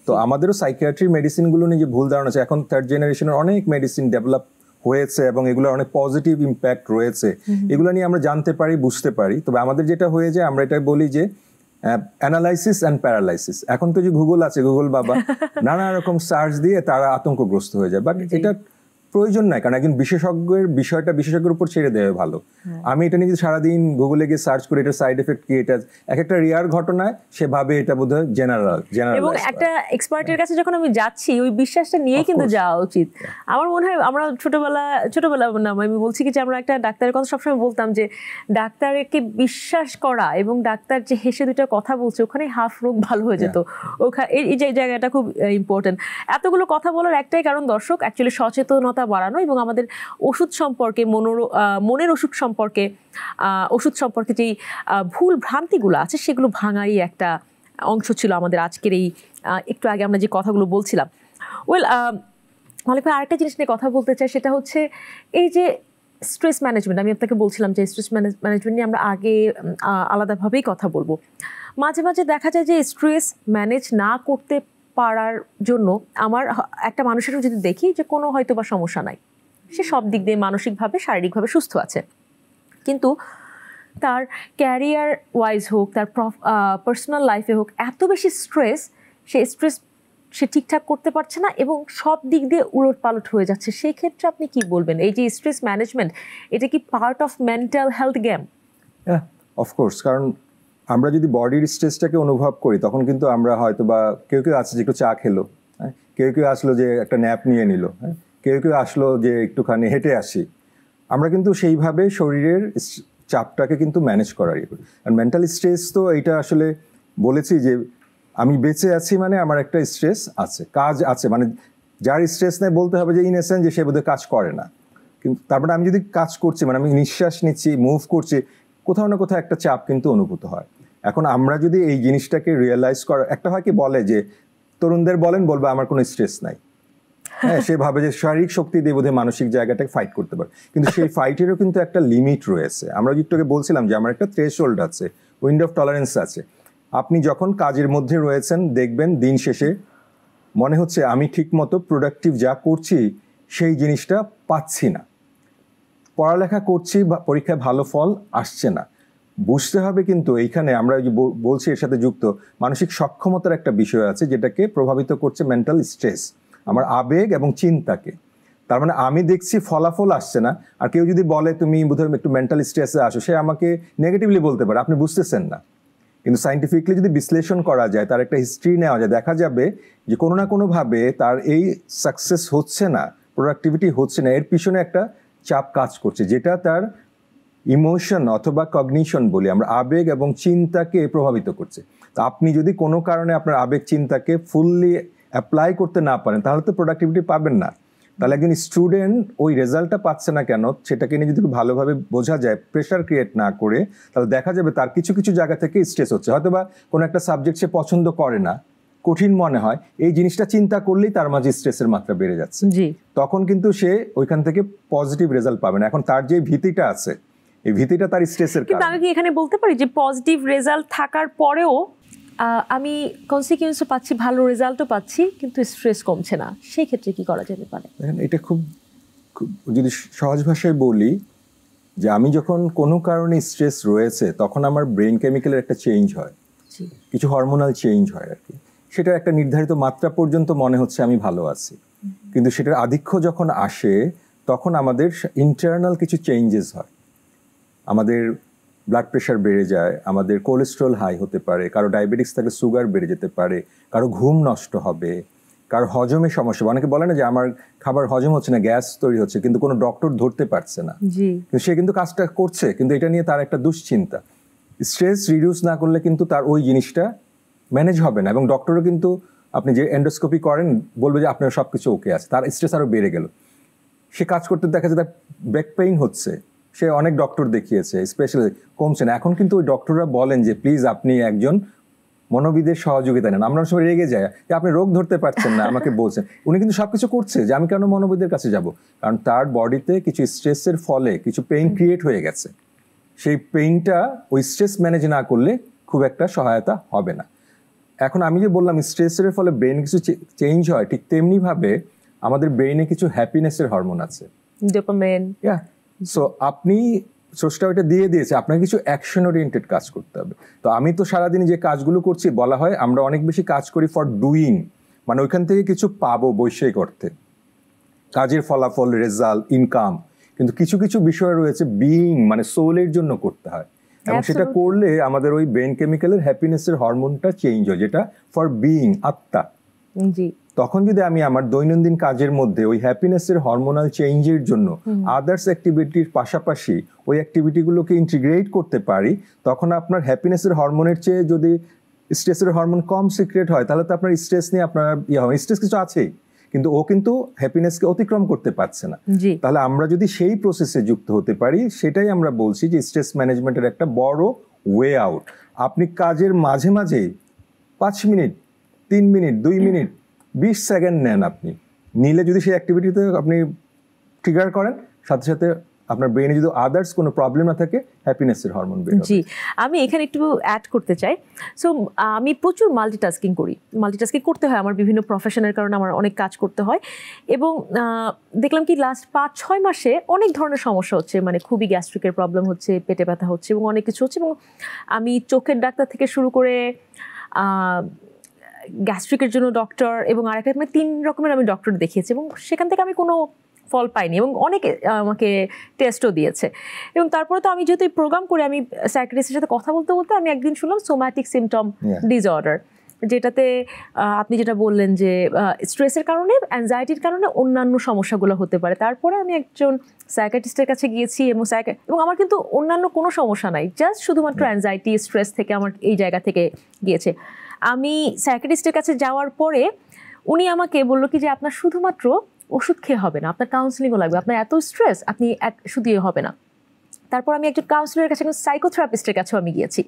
তো আমাদেরও সাইকিয়াট্রির মেডিসিনগুলো নিয়ে যে ভুল ধারণা আছে, এখন থার্ড জেনারেশনের অনেক মেডিসিন ডেভেলপ হয়েছে এবং এগুলোর অনেক পজিটিভ ইম্প্যাক্ট রয়েছে, এগুলো নিয়ে আমরা জানতে পারি, বুঝতে পারি। তবে আমাদের যেটা হয়ে যায়, আমরা এটা বলি যে অ্যানালাইসিস অ্যান্ড প্যারালাইসিস। এখন তো যে গুগল আছে, গুগল বাবা নানা রকম সার্চ দিয়ে তারা আতঙ্কগ্রস্ত হয়ে যায়, বাট এটা প্রয়োজন নাই। কারণ একজন বিশেষজ্ঞের বিষয়টা বিশেষজ্ঞের উপর ছেড়ে দেওয়া ভালো। আমি এটা নিয়ে সারাদিন গুগলে গিয়ে সার্চ করি এটা সাইড এফেক্ট কি, এটা এক একটা রিয়ার ঘটনায় সেভাবে এটা বোধহয় জেনারেল এবং একটা এক্সপার্টের কাছে যখন আমি যাচ্ছি ওই বিশ্বাসটা নিয়েই কিন্তু যাওয়া উচিত। আমার মনে হয় আমরা ছোটবেলা না, আমি বলছি কি যে আমরা একটা ডাক্তারের কথা সবসময় বলতাম যে ডাক্তারকে বিশ্বাস করা এবং ডাক্তার যে হেসে দুটো কথা বলছে ওখানে হাফ রোগ ভালো হয়ে যেত। ওখানে এই যে জায়গাটা খুব ইম্পর্টেন্ট। এতগুলো কথা বলার একটাই কারণ দর্শক, অ্যাকচুয়ালি সচেতনতা বাড়ানো এবং আমাদের ওষুধ সম্পর্কে, মনের ওষুধ সম্পর্কে যেই ভুল ভ্রান্তিগুলো আছে সেগুলো ভাঙারই একটা অংশ ছিল আমাদের আজকের এই একটু আগে আমরা যে কথাগুলো বলছিলাম। মালিক ভাই, আরেকটা জিনিস নিয়ে কথা বলতে চাই, সেটা হচ্ছে এই যে স্ট্রেস ম্যানেজমেন্ট। আমি আপনাকে বলছিলাম যে স্ট্রেস ম্যানেজমেন্ট নিয়ে আমরা আগে আলাদাভাবেই কথা বলবো। মাঝে মাঝে দেখা যায় যে স্ট্রেস ম্যানেজ না করতে পারার জন্য আমার একটা মানুষেরও যদি দেখি যে কোনো হয়তো বা সমস্যা নাই, সে সব দিক দিয়ে মানসিকভাবে শারীরিকভাবে সুস্থ আছে, কিন্তু তার ক্যারিয়ার ওয়াইজ হোক, তার পার্সোনাল লাইফে হোক, এত বেশি স্ট্রেস সে ঠিকঠাক করতে পারছে না এবং সব দিক দিয়ে উলট পালট হয়ে যাচ্ছে। সেই ক্ষেত্রে আপনি কি বলবেন? এই যে স্ট্রেস ম্যানেজমেন্ট, এটা কি part of mental health game? Of course, কারণ আমরা যদি বডির স্ট্রেসটাকে অনুভব করি তখন কিন্তু আমরা হয়তো বা কেউ আছে যে একটু চা খেলো, কেউ আসলো যে একটা ন্যাপ নিয়ে নিল, কেউ আসলো যে একটুখানি হেঁটে আসি। আমরা কিন্তু সেইভাবে শরীরের চাপটাকে কিন্তু ম্যানেজ করার ইয়ে করি। আর মেন্টাল স্ট্রেস তো এইটা আসলে বলেছি যে আমি বেঁচে আছি মানে আমার একটা স্ট্রেস আছে, কাজ আছে। মানে যার স্ট্রেস নেই বলতে হবে যে ইনএসেন্স যে সে বোধহয় কাজ করে না, কিন্তু তারপরে আমি যদি কাজ করছি, মানে আমি নিঃশ্বাস নিচ্ছি, মুভ করছি, কোথাও না কোথাও একটা চাপ কিন্তু অনুভূত হয়। এখন আমরা যদি এই জিনিসটাকে রিয়েলাইজ করা, একটা হয় কি বলে যে তরুণদের বলবে আমার কোনো স্ট্রেস নাই, হ্যাঁ, সে ভাবে যে শারীরিক শক্তি দিয়ে বোধহয় মানসিক জায়গাটাকে ফাইট করতে পারে, কিন্তু সেই ফাইটেরও কিন্তু একটা লিমিট রয়েছে। আমরা একটু আগে বলছিলাম যে আমার একটা থ্রেশহোল্ড আছে, উইন্ডো অফ টলারেন্স আছে। আপনি যখন কাজের মধ্যে রয়েছেন দেখবেন দিন শেষে মনে হচ্ছে আমি ঠিক মতো প্রোডাক্টিভ যা করছি সেই জিনিসটা পাচ্ছি না, পড়ালেখা করছি বা পরীক্ষায় ভালো ফল আসছে না। বুঝতে হবে কিন্তু এইখানে আমরা বলছি এর সাথে যুক্ত মানসিক সক্ষমতার একটা বিষয় আছে যেটাকে প্রভাবিত করছে মেন্টাল স্ট্রেস, আমার আবেগ এবং চিন্তাকে। তার মানে আমি দেখছি ফলাফল আসছে না, আর কেউ যদি বলে তুমি বোধহয় একটু মেন্টাল স্ট্রেসে আসো, সে আমাকে নেগেটিভলি বলতে পারে, আপনি বুঝতেছেন না। কিন্তু সায়েন্টিফিকলি যদি বিশ্লেষণ করা যায়, তার একটা হিস্ট্রি নেওয়া যায়, দেখা যাবে যে কোনো না কোনোভাবে তার এই সাকসেস হচ্ছে না, প্রোডাক্টিভিটি হচ্ছে না, এর পিছনে একটা চাপ কাজ করছে, যেটা তার ইমোশন অথবা কগনিশন বলি আমরা, আবেগ এবং চিন্তাকে প্রভাবিত করছে। তো আপনি যদি কোনো কারণে আপনার আবেগ চিন্তাকে ফুললি অ্যাপ্লাই করতে না পারেন তাহলে তো প্রোডাক্টিভিটি পাবেন না। তাহলে একজন স্টুডেন্ট ওই রেজাল্টটা পাচ্ছে না কেন, সেটাকে নিয়ে যদি ভালোভাবে বোঝা যায়, প্রেশার ক্রিয়েট না করে, তাহলে দেখা যাবে তার কিছু কিছু জায়গা থেকে স্ট্রেস হচ্ছে। হয়তো বা কোনো একটা সাবজেক্ট সে পছন্দ করে না, কঠিন মনে হয়, এই জিনিসটা চিন্তা করলেই তার মাঝে স্ট্রেসের মাত্রা বেড়ে যাচ্ছে। তখন কিন্তু সে ওইখান থেকে পজিটিভ রেজাল্ট পাবে না। এখন তার যে ভীতিটা আছে, এই ভীতিটা তার স্ট্রেসের কারণ। আমি কি এখানে বলতে পারি যে পজিটিভ রেজাল্ট থাকার পরেও আমি কনসিকুয়েন্সও পাচ্ছি, ভালো রেজাল্টও পাচ্ছি, কিন্তু স্ট্রেস কমছে না, সেই ক্ষেত্রে কি করা যেতে পারে? এটা খুব যদি সহজ ভাষায় বলি যে আমি যখন কোনো কারণে স্ট্রেস রয়েছে তখন আমার ব্রেন কেমিক্যালের একটা চেঞ্জ হয়, কিছু হরমোনাল চেঞ্জ হয় আর কি। সেটার একটা নির্ধারিত মাত্রা পর্যন্ত মনে হচ্ছে আমি ভালো আছি, কিন্তু সেটার আধিক্য যখন আসে তখন আমাদের ইন্টারনাল কিছু চেঞ্জেস হয়। আমাদের ব্লাড প্রেশার বেড়ে যায়, আমাদের কোলেস্ট্রল হাই হতে পারে, কারো ডায়াবেটিস থাকলে সুগার বেড়ে যেতে পারে, কারো ঘুম নষ্ট হবে, কারো হজমে সমস্যা। অনেকে বলে না যে আমার খাবার হজম হচ্ছে না, গ্যাস তৈরি হচ্ছে, কিন্তু কোনো ডক্টর ধরতে পারছে না, কিন্তু সে কিন্তু কাজটা করছে, কিন্তু এটা নিয়ে তার একটা দুশ্চিন্তা। স্ট্রেস রিডিউস না করলে কিন্তু তার ওই জিনিসটা ম্যানেজ হবে না। এবং ডক্টরও কিন্তু আপনি যে এন্ডোস্কোপি করেন বলবে যে আপনার সব কিছু ওকে আছে, তার স্ট্রেস আরও বেড়ে গেল, সে কাজ করতে দেখা যায় তার ব্যাক পেইন হচ্ছে, সে অনেক ডক্টর দেখিয়েছে, স্পেশালি কমছে না। এখন কিন্তু ওই ডক্টররা বলেন যে প্লিজ আপনি একজন মনোবিদের সহযোগিতা নেন। আমরা সময় রেগে যায় যে আপনি রোগ ধরতে পারছেন না, আমাকে বলছেন। উনি কিন্তু সবকিছু করছে, যে আমি কেন মনোবিদের কাছে যাব, কারণ তার বডিতে কিছু স্ট্রেসের ফলে কিছু পেইন ক্রিয়েট হয়ে গেছে। সেই পেইনটা ওই স্ট্রেস ম্যানেজ না করলে খুব একটা সহায়তা হবে না। এখন আমি যে বললাম স্ট্রেসের ফলে ব্রেন কিছু চেঞ্জ হয়, ঠিক তেমনিভাবে আমাদের ব্রেইনে কিছু হ্যাপিনেসের হরমোন আছে, ডোপামিন। সো আপনি স্রষ্টা ওইটা দিয়ে দিয়েছে, আপনাকে কিছু অ্যাকশন ওরিয়েন্টেড কাজ করতে হবে। তো আমি তো সারাদিন যে কাজগুলো করছি, বলা হয় আমরা অনেক বেশি কাজ করি ফর ডুইং, মানে ওইখান থেকে কিছু পাবো বৈষয়িক অর্থে, কাজের ফলাফল, রেজাল্ট, ইনকাম। কিন্তু কিছু কিছু বিষয় রয়েছে বিইং, মানে সোলের জন্য করতে হয়, এবং সেটা করলে আমাদের ওই ব্রেন কেমিক্যালের হ্যাপিনেসের হরমোনটা চেঞ্জ হয়, যেটা ফর বিইং, আত্মা। জি। তখন যদি আমি আমার দৈনন্দিন কাজের মধ্যে ওই হ্যাপিনেসের হরমোনাল চেঞ্জের জন্য আদার্স অ্যাক্টিভিটির পাশাপাশি ওই অ্যাক্টিভিটিগুলোকে ইন্টিগ্রেট করতে পারি, তখন আপনার হ্যাপিনেসের হরমোনের চেয়ে যদি স্ট্রেসের হরমোন কম সিক্রেট হয়, তাহলে তো আপনার স্ট্রেস নিয়ে আপনার হবে। স্ট্রেস কিছু আছেই, কিন্তু ও কিন্তু হ্যাপিনেসকে অতিক্রম করতে পারছে না। তাহলে আমরা যদি সেই প্রসেসে যুক্ত হতে পারি, সেটাই আমরা বলছি যে স্ট্রেস ম্যানেজমেন্টের একটা বড় ওয়ে আউট। আপনি কাজের মাঝে মাঝে 5 মিনিট, 3 মিনিট, 2 মিনিট, 20 সেকেন্ড নেন, আপনি নিলে যদি সেই অ্যাক্টিভিটিতে আপনি ট্রিগার করেন, সাথে সাথে আপনার ব্রেনে যদি আদার্স কোনো প্রবলেম না থাকে, হ্যাপিনেসের হরমোন বের হবে। জি, আমি এখানে একটু অ্যাড করতে চাই। সো আমি প্রচুর মাল্টিটাস্কিং করি। মাল্টিটাস্কিং করতে হয় আমার বিভিন্ন প্রফেশনের কারণে, আমার অনেক কাজ করতে হয়। এবং দেখলাম কি লাস্ট 5-6 মাসে অনেক ধরনের সমস্যা হচ্ছে, মানে খুবই গ্যাস্ট্রিকের প্রবলেম হচ্ছে, পেটে ব্যথা হচ্ছে এবং অনেক কিছু হচ্ছে। এবং আমি চোখের ডাক্তার থেকে শুরু করে গ্যাস্ট্রিকের জন্য ডক্টর এবং আরেকটা, মানে 3 রকমের আমি ডক্টর দেখিয়েছি এবং সেখান থেকে আমি কোনো ফল পাইনি এবং অনেকে আমাকে টেস্টও দিয়েছে। এবং তারপরে তো আমি যেহেতু এই প্রোগ্রাম করে, আমি সাইকিয়াট্রিস্টের সাথে কথা বলতে বলতে আমি একদিন শুনলাম সোম্যাটিক সিমটম ডিসঅর্ডার, যেটাতে আপনি যেটা বললেন যে স্ট্রেসের কারণে, অ্যাংজাইটির কারণে অন্যান্য সমস্যাগুলো হতে পারে। তারপরে আমি একজন সাইকিয়াট্রিস্টের কাছে গিয়েছি এবং আমার কিন্তু অন্যান্য কোনো সমস্যা নাই, জাস্ট শুধুমাত্র অ্যাংজাইটি, স্ট্রেস থেকে আমার এই জায়গা থেকে গিয়েছে। আমি সাইকিয়াট্রিস্টের কাছে যাওয়ার পরে উনি আমাকে বললো কি যে আপনার শুধুমাত্র ওষুধ খেয়ে হবে না, আপনার কাউন্সিলিংও লাগবে, আপনার এত স্ট্রেস, আপনি শুধু হবে না। তারপর আমি একজন কাউন্সিলরের কাছে, একজন সাইকোথেরাপিস্টের কাছেও আমি গিয়েছি।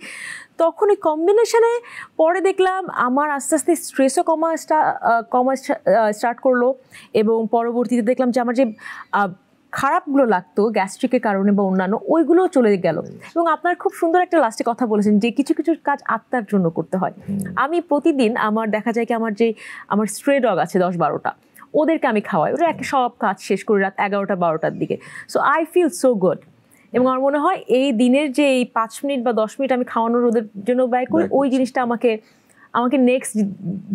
তখন এই কম্বিনেশনে পরে দেখলাম আমার আস্তে আস্তে স্ট্রেসও কমা স্টার্ট করলো এবং পরবর্তীতে দেখলাম যে আমার যে খারাপগুলো লাগতো গ্যাস্ট্রিকের কারণে বা অন্যান্য, ওইগুলোও চলে গেল। এবং আপনার খুব সুন্দর একটা লাস্টে কথা বলেছেন যে কিছু কিছু কাজ আত্মার জন্য করতে হয়। আমি প্রতিদিন আমার দেখা যায় কি আমার স্ট্রে ডগ আছে 10-12টা, ওদেরকে আমি খাওয়াই, ওরা সব কাজ শেষ করি রাত 11টা-12টার দিকে। So I feel so good. এবং আমার মনে হয় এই দিনের যে এই 5 মিনিট বা 10 মিনিট আমি খাওয়ানোর ওদের জন্য ব্যয় করি, ওই জিনিসটা আমাকে নেক্সট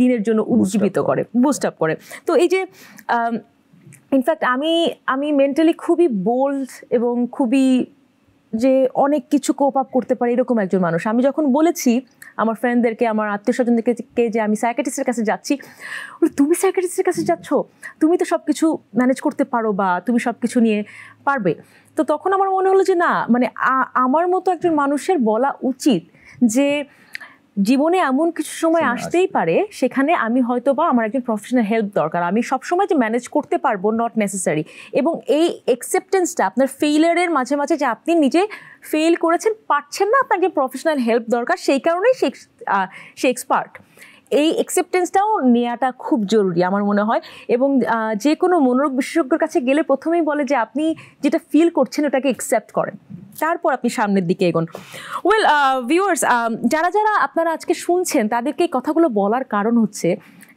দিনের জন্য উজ্জীবিত করে, বুস্ট আপ করে। তো এই যে ইনফ্যাক্ট আমি মেন্টালি খুবই বোল্ড এবং খুবই যে অনেক কিছু কোপ আপ করতে পারি এরকম একজন মানুষ। আমি যখন বলেছি আমার ফ্রেন্ডদেরকে, আমার আত্মীয় স্বজনদেরকে যে আমি সাইকিয়াট্রিস্টের কাছে যাচ্ছি, তুমি সাইকিয়াট্রিস্টের কাছে যাচ্ছ, তুমি তো সব কিছু ম্যানেজ করতে পারো বা তুমি সব কিছু নিয়ে পারবে। তো তখন আমার মনে হলো যে না, মানে আমার মতো একজন মানুষের বলা উচিত যে জীবনে এমন কিছু সময় আসতেই পারে সেখানে আমি হয়তো বা আমার একজন প্রফেশনাল হেল্প দরকার, আমি সবসময় যে ম্যানেজ করতে পারবো নট নেসেসারি। এবং এই অ্যাকসেপ্টেন্সটা আপনার ফেইলিয়ারের মাঝে মাঝে, যে আপনি নিজে ফেল করেছেন, পারছেন না, আপনার যে প্রফেশনাল হেল্প দরকার, সেই কারণেই সে এক্সপার্ট, এই অ্যাকসেপ্টেন্সটাও নেওয়াটা খুব জরুরি আমার মনে হয়। এবং যে কোনো মনোরোগ বিশেষজ্ঞের কাছে গেলে প্রথমেই বলে যে আপনি যেটা ফিল করছেন ওটাকে অ্যাকসেপ্ট করেন, তারপর আপনি সামনের দিকে এগোন। ওয়েল ভিউয়ার্স, যারা যারা আপনারা আজকে শুনছেন তাদেরকে এই কথাগুলো বলার কারণ হচ্ছে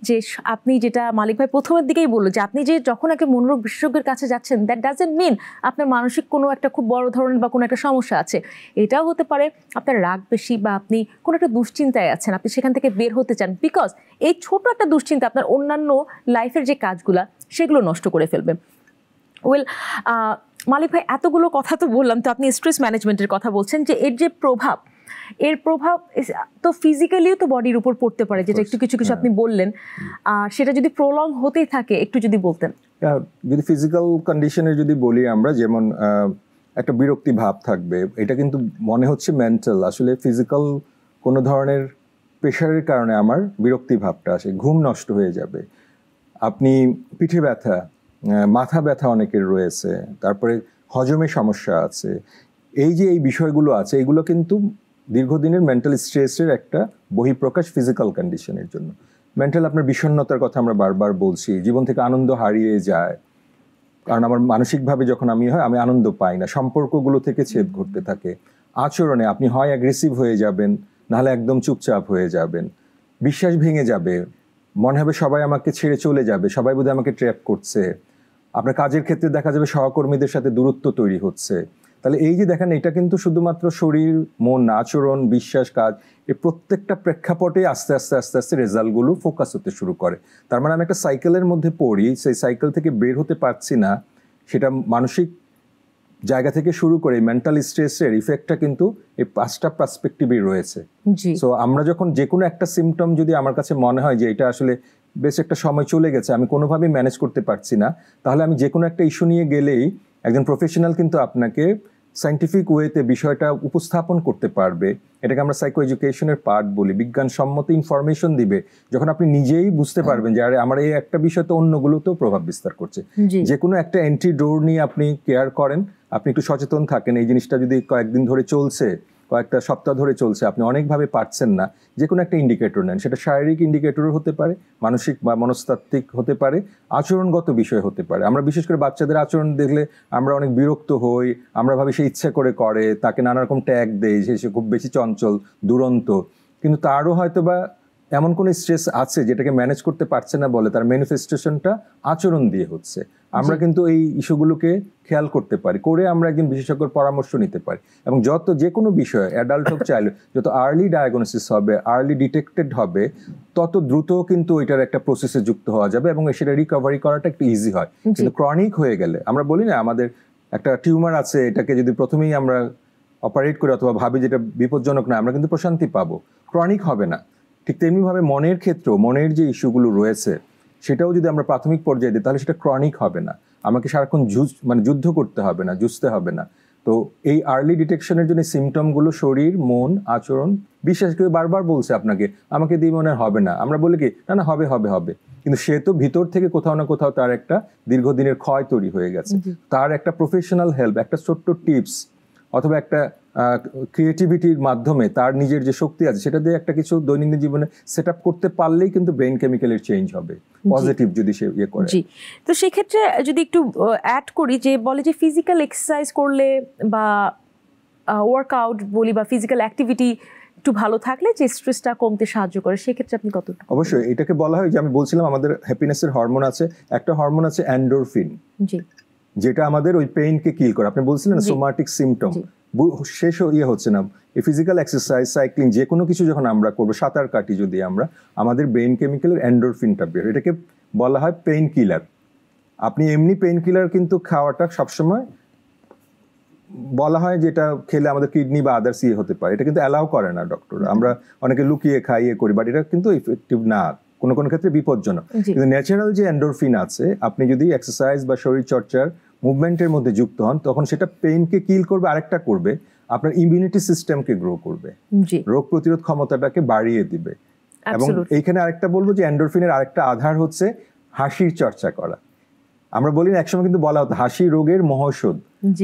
যে আপনি যেটা মালিক ভাই প্রথমের দিকেই বললো, যে আপনি যে যখন একটা মনোরোগ বিশেষজ্ঞের কাছে যাচ্ছেন, দ্যাট ডাজেন্ট মিন আপনার মানসিক কোনো একটা খুব বড় ধরনের বা কোনো একটা সমস্যা আছে। এটাও হতে পারে আপনার রাগ বেশি বা আপনি কোনো একটা দুশ্চিন্তায় আছেন, আপনি সেখান থেকে বের হতে চান, বিকজ এই ছোট একটা দুশ্চিন্তা আপনার অন্যান্য লাইফের যে কাজগুলা সেগুলো নষ্ট করে ফেলবে। ওয়েল মালিক ভাই, এতগুলো কথা তো বললাম, তো আপনি স্ট্রেস ম্যানেজমেন্টের কথা বলছেন যে এর যে প্রভাব তো ফিজিক্যালিও তো বডির উপর পড়তে পারে, যেটা একটু কিছু আপনি বললেন, আর সেটা যদি প্রলং হতেই থাকে একটু যদি বলতেন। যদি ফিজিক্যাল কন্ডিশনে যদি বলি আমরা, যেমন একটা বিরক্তি ভাব থাকবে, এটা কিন্তু মনে হচ্ছে মেন্টাল, আসলে ফিজিক্যাল কোনো ধরনের প্রেশারের কারণে আমার বিরক্তি ভাবটা আসে, ঘুম নষ্ট হয়ে যাবে, আপনি পিঠে ব্যথা, মাথা ব্যথা অনেকের রয়েছে, তারপরে হজমের সমস্যা আছে, এই যে এই বিষয়গুলো আছে এগুলো কিন্তু দীর্ঘদিনের মেন্টাল স্ট্রেসের একটা বহিঃপ্রকাশ ফিজিক্যাল কন্ডিশনের জন্য। মেন্টাল আপনার বিষণ্ণতার কথা আমরা বারবার বলছি, জীবন থেকে আনন্দ হারিয়ে যায়, কারণ আমার মানসিকভাবে যখন আমি আনন্দ পাই না, সম্পর্কগুলো থেকে ছেদ ঘটতে থাকে, আচরণে আপনি হয় অ্যাগ্রেসিভ হয়ে যাবেন, নাহলে একদম চুপচাপ হয়ে যাবেন, বিশ্বাস ভেঙে যাবে, মনে হবে সবাই আমাকে ছেড়ে চলে যাবে, সবাই বোধহয় আমাকে ট্র্যাপ করছে, আপনার কাজের ক্ষেত্রে দেখা যাবে সহকর্মীদের সাথে দূরত্ব তৈরি হচ্ছে। তাহলে এই যে দেখেন, এটা কিন্তু শুধুমাত্র শরীর, মন, আচরণ, বিশ্বাস, কাজ, এই প্রত্যেকটা প্রেক্ষাপটে আস্তে আস্তে আস্তে আস্তে রেজাল্টগুলো ফোকাস হতে শুরু করে। তার মানে আমি একটা সাইকেলের মধ্যে পড়ি, সেই সাইকেল থেকে বের হতে পারছি না, সেটা মানসিক জায়গা থেকে শুরু করে মেন্টাল স্ট্রেসের ইফেক্টটা কিন্তু এই 5টা পার্সপেক্টিভই রয়েছে। সো আমরা যখন যে কোনো একটা সিমটম যদি আমার কাছে মনে হয় যে এটা আসলে বেশ একটা সময় চলে গেছে, আমি কোনোভাবেই ম্যানেজ করতে পারছি না, তাহলে আমি যে কোনো একটা ইস্যু নিয়ে গেলেই একজন প্রফেশনাল কিন্তু আপনাকে সায়েন্টিফিক ওয়েতে বিষয়টা উপস্থাপন করতে পারবে। এটাকে আমরা সাইকো এডুকেশনের পার্ট বলি, বিজ্ঞানসম্মত ইনফরমেশন দিবে, যখন আপনি নিজেই বুঝতে পারবেন যে আরে আমার এই একটা বিষয় তো অন্যগুলোতেও প্রভাব বিস্তার করছে। যে কোনো একটা এন্ট্রি ডোর নিয়ে আপনি কেয়ার করেন, আপনি একটু সচেতন থাকেন, এই জিনিসটা যদি কয়েকদিন ধরে চলছে, কয়েকটা সপ্তাহ ধরে চলছে, আপনি অনেকভাবে পারছেন না, যে কোনো একটা ইন্ডিকেটর নেন, সেটা শারীরিক ইন্ডিকেটরও হতে পারে, মানসিক বা মনস্তাত্ত্বিক হতে পারে, আচরণগত বিষয় হতে পারে। আমরা বিশেষ করে বাচ্চাদের আচরণ দেখলে আমরা অনেক বিরক্ত হই, আমরা ভাবি সে ইচ্ছা করে, তাকে নানা রকম ট্যাগ দেয়, সে খুব বেশি চঞ্চল, দুরন্ত, কিন্তু তারও হয়তো বা এমন কোনো স্ট্রেস আছে যেটাকে ম্যানেজ করতে পারছে না বলে তার ম্যানিফেস্টেশনটা আচরণ দিয়ে হচ্ছে। আমরা কিন্তু এই ইস্যুগুলোকে খেয়াল করতে পারি, করে আমরা একজন বিশেষজ্ঞের পরামর্শ নিতে পারি, এবং যে কোনো বিষয়, অ্যাডাল্ট হোক চাইল্ড, যত আর্লি ডায়াগনোসিস হবে, আর্লি ডিটেক্টেড হবে, তত দ্রুত কিন্তু ওইটার একটা প্রসেসে যুক্ত হওয়া যাবে এবং সেটা রিকভারি করাটা একটু ইজি হয়। কিন্তু ক্রনিক হয়ে গেলে, আমরা বলি না আমাদের একটা টিউমার আছে, এটাকে যদি প্রথমেই আমরা অপারেট করি অথবা ভাবি যেটা বিপজ্জনক না, আমরা কিন্তু প্রশান্তি পাবো, ক্রনিক হবে না। ঠিক তেমনিভাবে মনের ক্ষেত্রেও, মনের যে ইস্যুগুলো রয়েছে সেটাও যদি আমরা প্রাথমিক পর্যায়ে দিই তাহলে সেটা ক্রনিক হবে না, আমাকে সারাক্ষণ যুদ্ধ করতে হবে না, জুঝতে হবে না। তো এই আর্লি ডিটেকশনের জন্য সিমটমগুলো শরীর, মন, আচরণ, বিশ্বাস কেউ বারবার বলছে আপনাকে আমাকে দিয়ে মনে হবে না, আমরা বলি কি না হবে হবে হবে, কিন্তু সে তো ভিতর থেকে কোথাও না কোথাও তার একটা দীর্ঘদিনের ক্ষয় তৈরি হয়ে গেছে। তার একটা প্রফেশনাল হেল্প, একটা ছোট্ট টিপস অথবা একটা ক্রিয়েটিভিটির মাধ্যমে তার নিজের যে শক্তি আছে সেটা দিয়ে একটা কিছু দৈনন্দিন জীবনে সেট আপ করতে পারলেই কিন্তু ব্রেইন কেমিক্যালের চেঞ্জ হবে, পজিটিভ যদি সে ইয়ে করে। জি, তো সেক্ষেত্রে যদি একটু অ্যাড করি, যে বলে যে ফিজিক্যাল এক্সারসাইজ করলে বা ওয়ার্কআউট বলি বা ফিজিক্যাল অ্যাক্টিভিটি একটু ভালো থাকলে যে স্ট্রেসটা কমতে সাহায্য করে, সেক্ষেত্রে আপনি কতটুকু? অবশ্যই, এটাকে বলা হয় যে আমি বলছিলাম আমাদের হ্যাপিনেসের হরমোন আছে, একটা হরমোন আছে এন্ডোরফিন, যেটা আমাদের ওই পেইনকে কিল করে। আপনি বলছিলেন সোমাটিক সিমটম শেষ হচ্ছে না, এই ফিজিক্যাল এক্সারসাইজ, সাইক্লিং, যে কোনো কিছু যখন আমরা করবো, সাঁতার কাটি যদি আমরা, আমাদের ব্রেইন কেমিক্যালের এন্ডোরফিনটা বের, এটাকে বলা হয় পেইন কিলার। আপনি এমনি পেইন কিলার কিন্তু খাওয়াটা সবসময় বলা হয় যেটা খেলে আমাদের কিডনি বা আদার্স ইয়ে হতে পারে, এটা কিন্তু অ্যালাউ করে না ডক্টর। আমরা অনেকে লুকিয়ে খাইয়ে করি, বাট এটা কিন্তু ইফেক্টিভ না, কোনো কোনো ক্ষেত্রে বিপজ্জনক। কিন্তু ন্যাচারাল যে এন্ডোরফিন আছে, আপনি যদি এক্সারসাইজ বা শরীর চর্চার মুভমেন্টের মধ্যে যুক্ত হন, তখন সেটা পেইনকে কিল করবে, আরেকটা করবে আপনার ইমিউনিটি সিস্টেমকে গ্রো করবে, রোগ প্রতিরোধ ক্ষমতাটাকে বাড়িয়ে দিবে। এবং এইখানে আরেকটা বলবো যে এন্ডোরফিনের আরেকটা আধার হচ্ছে হাসির চর্চা করা। আমরা বলি না, একসময় কিন্তু বলা হতো হাসি রোগের মহৌষধ,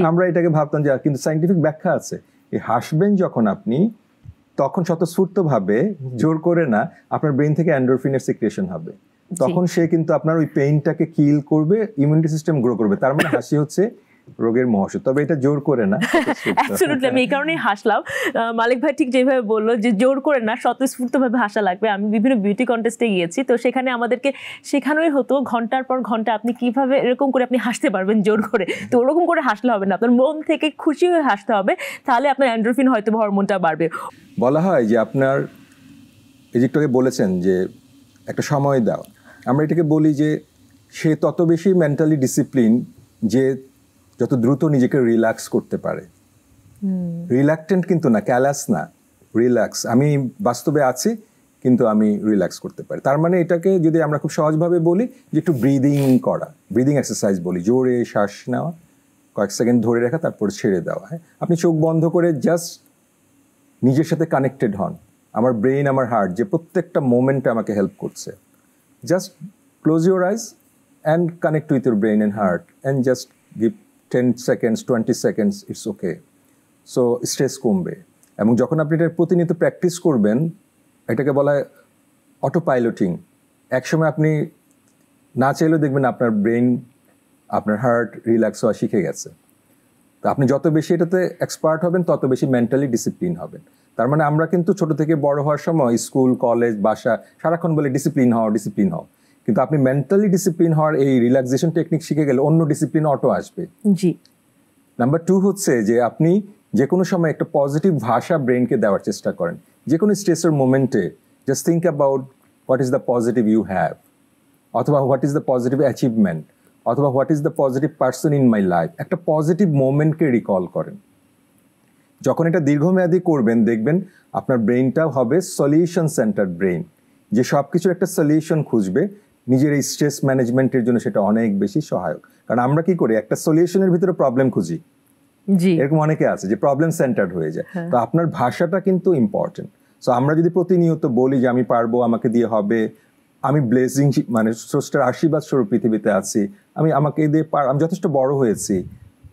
আমরা এটাকে ভাবতাম যে, কিন্তু সাইন্টিফিক ব্যাখ্যা আছে, এই হাসবেন যখন আপনি, তখন স্বতঃস্ফূর্ত ভাবে, জোর করে না, আপনার ব্রেন থেকে এন্ডোরফিনের সিক্রেশন হবে, তখন সে কিন্তু আপনার ওই পেইনটাকে কিল করবে, ইমিউনিটি সিস্টেম গ্রো করবে। তার মানে হাসি হচ্ছে রোগের মহৌষধ, তবে এটা জোর করে না। অ্যাবসলিউটলি, আমি এই কারণেই হাসলাম। মালিক ভাই ঠিক যেভাবে বললো যে জোর করে না, স্বতঃস্ফূর্তভাবে হাসা লাগবে। আমি বিভিন্ন বিউটি কন্টেস্টে গিয়েছি, তো সেখানে আমাদেরকে শেখানোই হতো ঘন্টার পর ঘন্টা আপনি কিভাবে এরকম করে আপনি হাসতে পারবেন জোর করে। তো ওরকম করে হাসলে হবে না, আপনার মন থেকে খুশি হয়ে হাসতে হবে, তাহলে আপনার এন্ডোরফিন হয়তো হরমোনটা বাড়বে। বলা হয় যে আপনার, এই যেটাকে বলেছেন যে একটা সময় দাও, আমরা এটাকে বলি যে সে তত বেশি মেন্টালি ডিসিপ্লিন যে যত দ্রুত নিজেকে রিল্যাক্স করতে পারে। রিল্যাক্টেন্ট কিন্তু না, ক্যালাস না, রিল্যাক্স। আমি বাস্তবে আছি কিন্তু আমি রিল্যাক্স করতে পারি। তার মানে এটাকে যদি আমরা খুব সহজভাবে বলি যে একটু ব্রিদিং করা, ব্রিদিং এক্সারসাইজ বলি, জোরে শ্বাস নেওয়া, কয়েক সেকেন্ড ধরে রাখা, তারপর ছেড়ে দেওয়া। হ্যাঁ, আপনি চোখ বন্ধ করে জাস্ট নিজের সাথে কানেক্টেড হন, আমার ব্রেইন, আমার হার্ট, যে প্রত্যেকটা মোমেন্টে আমাকে হেল্প করছে। Just close your eyes and connect with your brain and heart and just give 10 seconds, 20 seconds, it's okay. So stress কমবে। এবং যখন আপনি এটা প্রতিনিয়ত প্র্যাকটিস করবেন, এটাকে বলা হয় অটো পাইলটিং। একসময় আপনি না চাইলেও দেখবেন আপনার ব্রেইন, আপনার হার্ট রিল্যাক্স হওয়া শিখে গেছে। তো আপনি যত বেশি এটাতে এক্সপার্ট হবেন, তত বেশি মেন্টালি ডিসিপ্লিন হবেন। তার মানে আমরা কিন্তু ছোট থেকে বড় হওয়ার সময় স্কুল, কলেজ, বাসা সারাক্ষণ বলে ডিসিপ্লিন হও, ডিসিপ্লিন হও। কিন্তু আপনি মেন্টালি ডিসিপ্লিন হওয়ার এই রিল্যাক্সেশন টেকনিক শিখে গেলে অন্য ডিসিপ্লিন অটো আসবে। জি। নাম্বার 2 হচ্ছে যে আপনি যে কোনো সময় একটা পজিটিভ ভাষা ব্রেনকে দেওয়ার চেষ্টা করেন। যে কোনো স্ট্রেসের মোমেন্টে just think about what is the positive you have, অথবা what is the positive achievement, অথবা what is the positive person in my life. একটা পজিটিভ মোমেন্টকে রিকল করেন। যখন এটা দীর্ঘমেয়াদী করবেন, দেখবেন আপনার ব্রেইনটাও হবে সলিউশন সেন্টার ব্রেইন, যে সব কিছুর একটা সলিউশন খুঁজবে। নিজের এই স্ট্রেস ম্যানেজমেন্টের জন্য সেটা অনেক বেশি সহায়ক। কারণ আমরা কি করি, একটা সলিউশনের ভিতরে প্রবলেম খুঁজি। জি, এরকম অনেকে আছে যে প্রবলেম সেন্টার্ড হয়ে যায়। তো আপনার ভাষাটা কিন্তু ইম্পর্টেন্ট। সো আমরা যদি প্রতিনিয়ত বলি যে আমি পারবো, আমাকে দিয়ে হবে, আমি ব্লেসিং, মানে স্রষ্টার আশীর্বাদ স্বরূপ পৃথিবীতে আছি, আমাকে দিয়ে আমি যথেষ্ট বড় হয়েছি,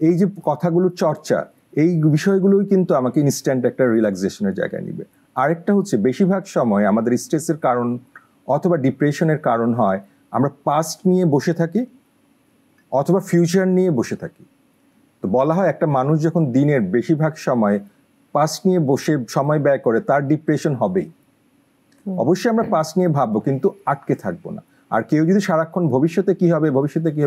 এই যে কথাগুলোর চর্চা, এই বিষয়গুলোই কিন্তু আমাকে ইনস্ট্যান্ট একটা রিল্যাক্সেশনের জায়গায় নিবে। আরেকটা হচ্ছে, বেশিরভাগ সময় আমাদের স্ট্রেসের কারণ অথবা ডিপ্রেশনের কারণ হয় আমরা পাস্ট নিয়ে বসে থাকি অথবা ফিউচার নিয়ে বসে থাকি। তো বলা হয় একটা মানুষ যখন দিনের বেশিরভাগ সময় পাস্ট নিয়ে বসে সময় ব্যয় করে, তার ডিপ্রেশন হবেই। অবশ্যই আমরা পাস্ট নিয়ে ভাববো, কিন্তু আটকে থাকবো না। আর কেউ যদি সারাক্ষণ ভবিষ্যতে কি হবে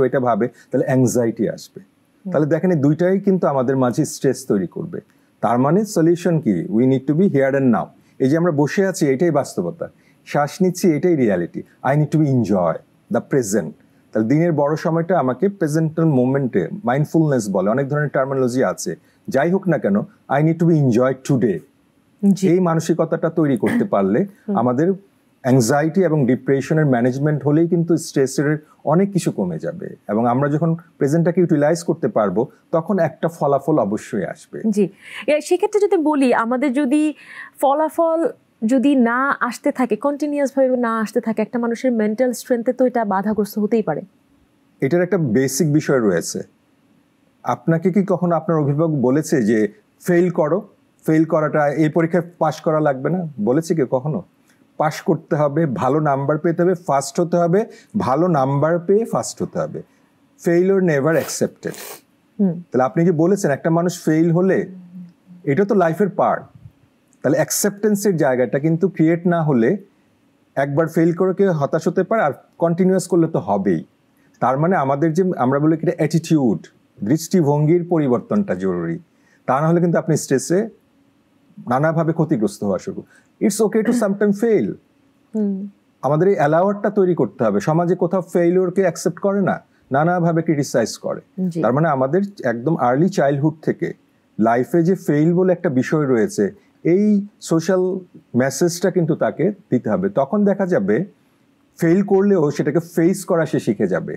এটা ভাবে, তাহলে অ্যাংজাইটি আসবে। তাহলে দেখেন এই দুইটাই কিন্তু আমাদের মাঝে স্ট্রেস তৈরি করবে। তার মানে সলিউশন কি, we need to B here and now. এই যে আমরা বসে আছি, এটাই বাস্তবতা। শ্বাস নিচ্ছি, এটাই reality. I need to be enjoy the present. তাহলে দিনের বড় সময়টা আমাকে প্রেজেন্টাল মোমেন্টে, মাইন্ডফুলনেস বলে, অনেক ধরনের টার্মিনোলজি আছে, যাই হোক না কেন, I need to be enjoy today. এই মানসিকতাটা তৈরি করতে পারলে আমাদের অ্যাংজাইটি এবং ডিপ্রেশনের ম্যানেজমেন্ট হলেই কিন্তু স্ট্রেসের অনেক কিছু কমে যাবে। এবং আমরা যখন প্রেজেন্টটাকে ইউটিলাইজ করতে পারবো, তখন একটা ফলাফল অবশ্যই আসবে। জি, সেক্ষেত্রে যদি বলি, আমাদের যদি ফলাফল যদি না আসতে থাকে, কন্টিনিউয়াস ভাবে না আসতে থাকে, একটা মানুষের মেন্টাল স্ট্রেংথে তো এটা বাধাগ্রস্ত হতেই পারে। এটার একটা বেসিক বিষয় রয়েছে। আপনাকে কি কখনো আপনার অভিভাবক বলেছে যে ফেল করো, ফেল করাটা, এই পরীক্ষায় পাশ করা লাগবে না? বলেছে কি কখনো? পাশ করতে হবে, ভালো নাম্বার পেতে হবে, ফার্স্ট হতে হবে, ভালো নাম্বার পেয়ে ফার্স্ট হতে হবে। Failure never accepted. তাহলে আপনি যে বলেছেন একটা মানুষ ফেইল হলে, এটা তো লাইফের পার্ট। তাহলে অ্যাকসেপ্টেন্সের জায়গাটা কিন্তু ক্রিয়েট না হলে, একবার ফেল করে কেউ হতাশ হতে পারে, আর কন্টিনিউয়াস করলে তো হবেই। তার মানে আমাদের যে আমরা বলি কি অ্যাটিটিউড, দৃষ্টিভঙ্গির পরিবর্তনটা জরুরি। তা না হলে কিন্তু আপনি স্ট্রেসে নানাভাবে ক্ষতিগ্রস্ত হওয়া শুরু। It's okay to sometime fail. আমাদের এই অ্যালাওয়ারটা তৈরি করতে হবে। সমাজে কোথাও ফেইলিওরকে অ্যাকসেপ্ট করে না, নানাভাবে ক্রিটিসাইজ করে। তার মানে আমাদের একদম আর্লি চাইল্ডহুড থেকে লাইফে যে ফেইল বলে একটা বিষয় রয়েছে, এই সোশ্যাল মেসেজটা কিন্তু তাকে দিতে হবে। তখন দেখা যাবে ফেল করলেও সেটাকে ফেস করা সে শিখে যাবে।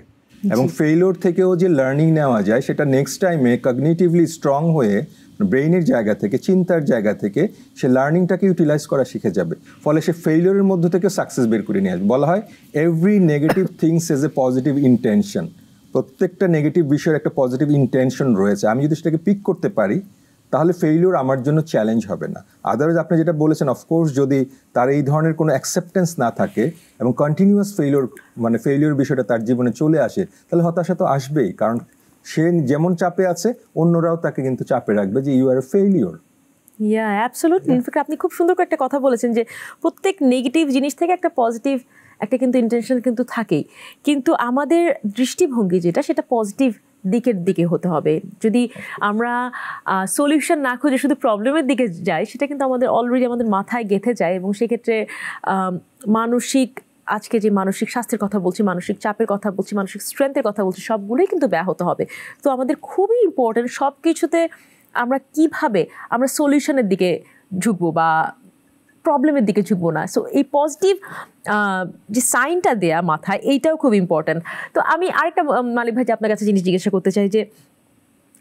এবং ফেইলিওর থেকেও যে লার্নিং নেওয়া যায়, সেটা নেক্সট টাইমে কগনিটিভলি স্ট্রং হয়ে ব্রেইনের জায়গা থেকে, চিন্তার জায়গা থেকে সে লার্নিংটাকে ইউটিলাইজ করা শিখে যাবে। ফলে সে ফেইলিওরের মধ্যে থেকে সাকসেস বের করে নিয়ে আসবে। বলা হয় every negative things as a positive intention. প্রত্যেকটা নেগেটিভ বিষয়ের একটা পজিটিভ ইন্টেনশন রয়েছে। আমি যদি সেটাকে পিক করতে পারি, তাহলে ফেইলিওর আমার জন্য চ্যালেঞ্জ হবে না। আদারওয়াইজ আপনি যেটা বলেছেন, অফকোর্স যদি তার এই ধরনের কোনো অ্যাকসেপ্টেন্স না থাকে এবং কন্টিনিউয়াস ফেইলিওর বিষয়টা তার জীবনে চলে আসে, তাহলে হতাশা তো আসবেই। কারণ সে যেমন চাপে আছে, অন্যরাও তাকে কিন্তু চাপে রাখবে যে you are a failure. Yeah, absolutely. In fact আপনি খুব সুন্দর করে একটা কথা বলেছেন যে প্রত্যেক নেগেটিভ জিনিস থেকে একটা পজিটিভ একটা কিন্তু ইন্টেনশন কিন্তু থাকেই। কিন্তু আমাদের দৃষ্টিভঙ্গি যেটা, সেটা পজিটিভ দিকের দিকে হতে হবে। যদি আমরা সলিউশন না খুঁজে শুধু প্রবলেমের দিকে যাই, সেটা কিন্তু আমাদের অলরেডি আমাদের মাথায় গেঁথে যায়, এবং সেক্ষেত্রে মানসিক, আজকে যে মানসিক স্বাস্থ্যের কথা বলছি, মানসিক চাপের কথা বলছি, মানসিক স্ট্রেংথের কথা বলছি, সবগুলোই কিন্তু ব্যাহত হবে। তো আমাদের খুবই ইম্পর্টেন্ট সব কিছুতে আমরা কিভাবে আমরা সলিউশনের দিকে ঝুঁকবো বা প্রবলেমের দিকে ঝুঁকবো না। সো এই পজিটিভ যে সাইনটা দেয়া মাথায়, এইটাও খুব ইম্পর্টেন্ট। তো আমি আরেকটা মালিক ভাই আপনার কাছে জিনিস জিজ্ঞাসা করতে চাই যে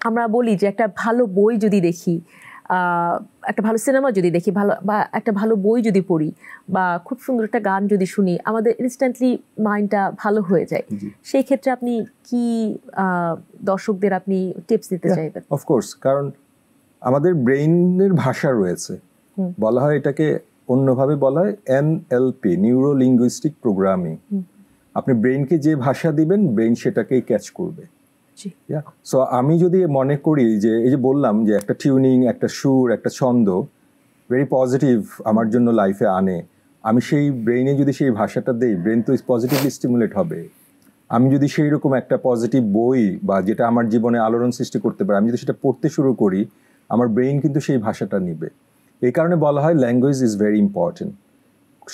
আমরা বলি যে একটা ভালো বই যদি দেখি, একটা ভালো সিনেমা যদি দেখি, ভালো বা একটা ভালো বই যদি পড়ি, বা খুব সুন্দর একটা গান যদি শুনি, আমাদের ইনস্ট্যান্টলি মাইন্ডটা ভালো হয়ে যায়। সেই ক্ষেত্রে আপনি কি দর্শকদের আপনি টিপস দিতে চাইবেন? অফকোর্স, কারণ আমাদের ব্রেইনের ভাষা রয়েছে, বলা হয় এটাকে অন্যভাবে বলা হয় NLP, নিউরো লিঙ্গুইস্টিক প্রোগ্রামিং। আপনি ব্রেইনকে যে ভাষা দিবেন, ব্রেইন সেটাকেই ক্যাচ করবে। সো আমি যদি মনে করি যে এই যে বললাম যে একটা টিউনিং, একটা সুর, একটা ছন্দ ভেরি পজিটিভ আমার জন্য লাইফে আনে, আমি সেই ব্রেইনে যদি সেই ভাষাটা দেই, ব্রেইন তো পজিটিভলি স্টিমুলেট হবে। আমি যদি সেই রকম একটা পজিটিভ বই বা যেটা আমার জীবনে আলোড়ন সৃষ্টি করতে পারে, আমি যদি সেটা পড়তে শুরু করি, আমার ব্রেইন কিন্তু সেই ভাষাটা নিবে। এই কারণে বলা হয় ল্যাঙ্গুয়েজ ইজ ভেরি ইম্পর্টেন্ট।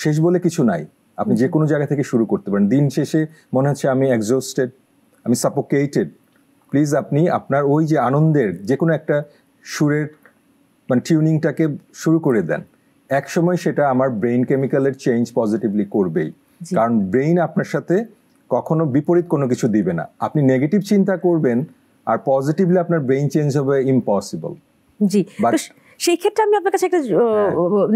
শেষ বলে কিছু নাই, আপনি যে কোনো জায়গা থেকে শুরু করতে পারেন। দিন শেষে মনে হচ্ছে আমি এক্সস্টেড, আমি সাফোকেটেড, প্লিজ আপনি আপনার ওই যে আনন্দের যে কোনো একটা সুরের মানে টিউনিংটাকে শুরু করে দেন। এক সময় সেটা আমার ব্রেইন কেমিক্যালের চেঞ্জ পজিটিভলি করবেই। কারণ ব্রেইন আপনার সাথে কখনো বিপরীত কোনো কিছু দিবে না। আপনি নেগেটিভ চিন্তা করবেন আর পজিটিভলি আপনার ব্রেইন চেঞ্জ হবে ইম্পসিবল। জি, সেই ক্ষেত্রে আমি আপনার কাছে একটা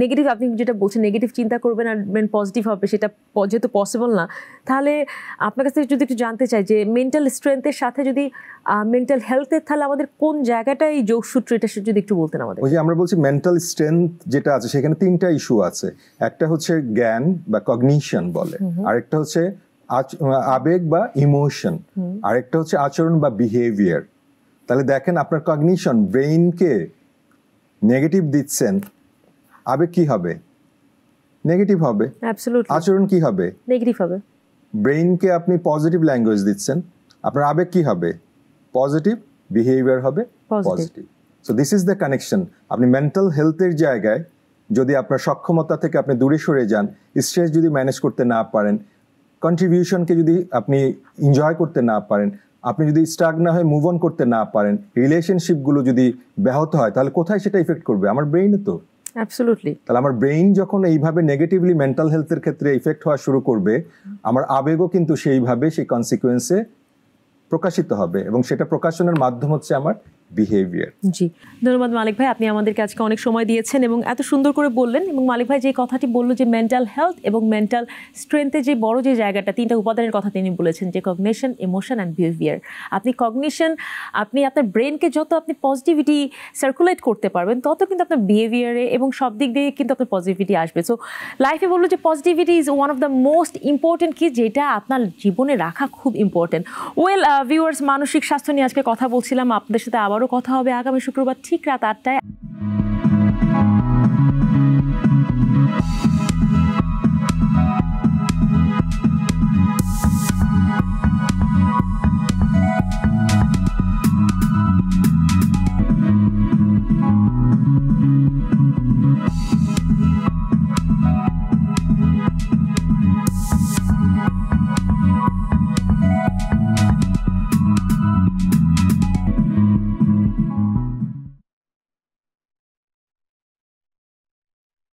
নেগেটিভ, আপনি যেটা বলছেন নেগেটিভ চিন্তা করবেন আর পজিটিভ হবে, সেটা যেহেতু পসিবল না, তাহলে আপনার কাছে যদি একটু জানতে চাই যে মেন্টাল স্ট্রেংথের সাথে যদি মেন্টাল হেলথের, তাহলে আমাদের কোন জায়গাটাই যোগসূত্র, এটা যদি একটু বলতেন আমাদের। ওই যে আমরা বলছি মেন্টাল স্ট্রেংথ যেটা আছে সেখানে তিনটা ইস্যু আছে। একটা হচ্ছে জ্ঞান বা কগনিশন বলে, আরেকটা হচ্ছে আবেগ বা ইমোশন, আরেকটা হচ্ছে আচরণ বা বিহেভিয়ার। তাহলে দেখেন আপনার কগনিশন, ব্রেইনকে নেগেটিভ দিচ্ছেন, আবেগ কি হবে? নেগেটিভ হবে। আচরণ কি হবে? নেগেটিভ হবে। ব্রেইনকে আপনি পজিটিভ ল্যাঙ্গুয়েজ দিচ্ছেন, আপনার আবেগ কি হবে? পজিটিভ, বিহেভিয়ার হবে positive. So this is the connection. আপনি মেন্টাল হেলথের জায়গায় যদি আপনার সক্ষমতা থেকে আপনি দূরে সরে যান, স্ট্রেস যদি ম্যানেজ করতে না পারেন, কন্ট্রিবিউশনকে যদি আপনি এনজয় করতে না পারেন, আপনি যদি স্টাক না হয়ে মুভ অন করতে না পারেন, রিলেশনশিপগুলো যদি ব্যাহত হয়, তাহলে কোথায় সেটা ইফেক্ট করবে? আমার ব্রেইনে তো। অ্যাবসলিউটলি। তাহলে আমার ব্রেইন যখন এইভাবে নেগেটিভলি মেন্টাল হেলথের ক্ষেত্রে ইফেক্ট হওয়া শুরু করবে, আমার আবেগও কিন্তু সেইভাবে সেই কনসিকুয়েন্সে প্রকাশিত হবে, এবং সেটা প্রকাশনের মাধ্যম হচ্ছে আমার বিহেভিয়ার। জি, ধন্যবাদ মালিক ভাই, আপনি আমাদেরকে আজকে অনেক সময় দিয়েছেন এবং এত সুন্দর করে বললেন। এবং মালিক ভাই যে কথাটি বললো যে মেন্টাল হেলথ এবং মেন্টাল স্ট্রেংথের যে বড় যে জায়গাটা, তিনটা উপাদানের কথা তিনি বলেছেন, যে কগনিশন, ইমোশন অ্যান্ড বিহেভিয়ার। আপনি কগনিশন, আপনি আপনার ব্রেনকে যত আপনি পজিটিভিটি সার্কুলেট করতে পারবেন, তত কিন্তু আপনার বিহেভিয়ারে এবং সব দিক দিয়ে কিন্তু আপনার পজিটিভিটি আসবে। সো লাইফে বললো যে positivity is one of the most important কি, যেটা আপনার জীবনে রাখা খুব ইম্পর্টেন্ট। ওয়েল ভিউয়ার্স, মানসিক স্বাস্থ্য নিয়ে আজকে কথা বলছিলাম। আপনাদের সাথে আবারও কথা হবে আগামী শুক্রবার ঠিক রাত 8টায়।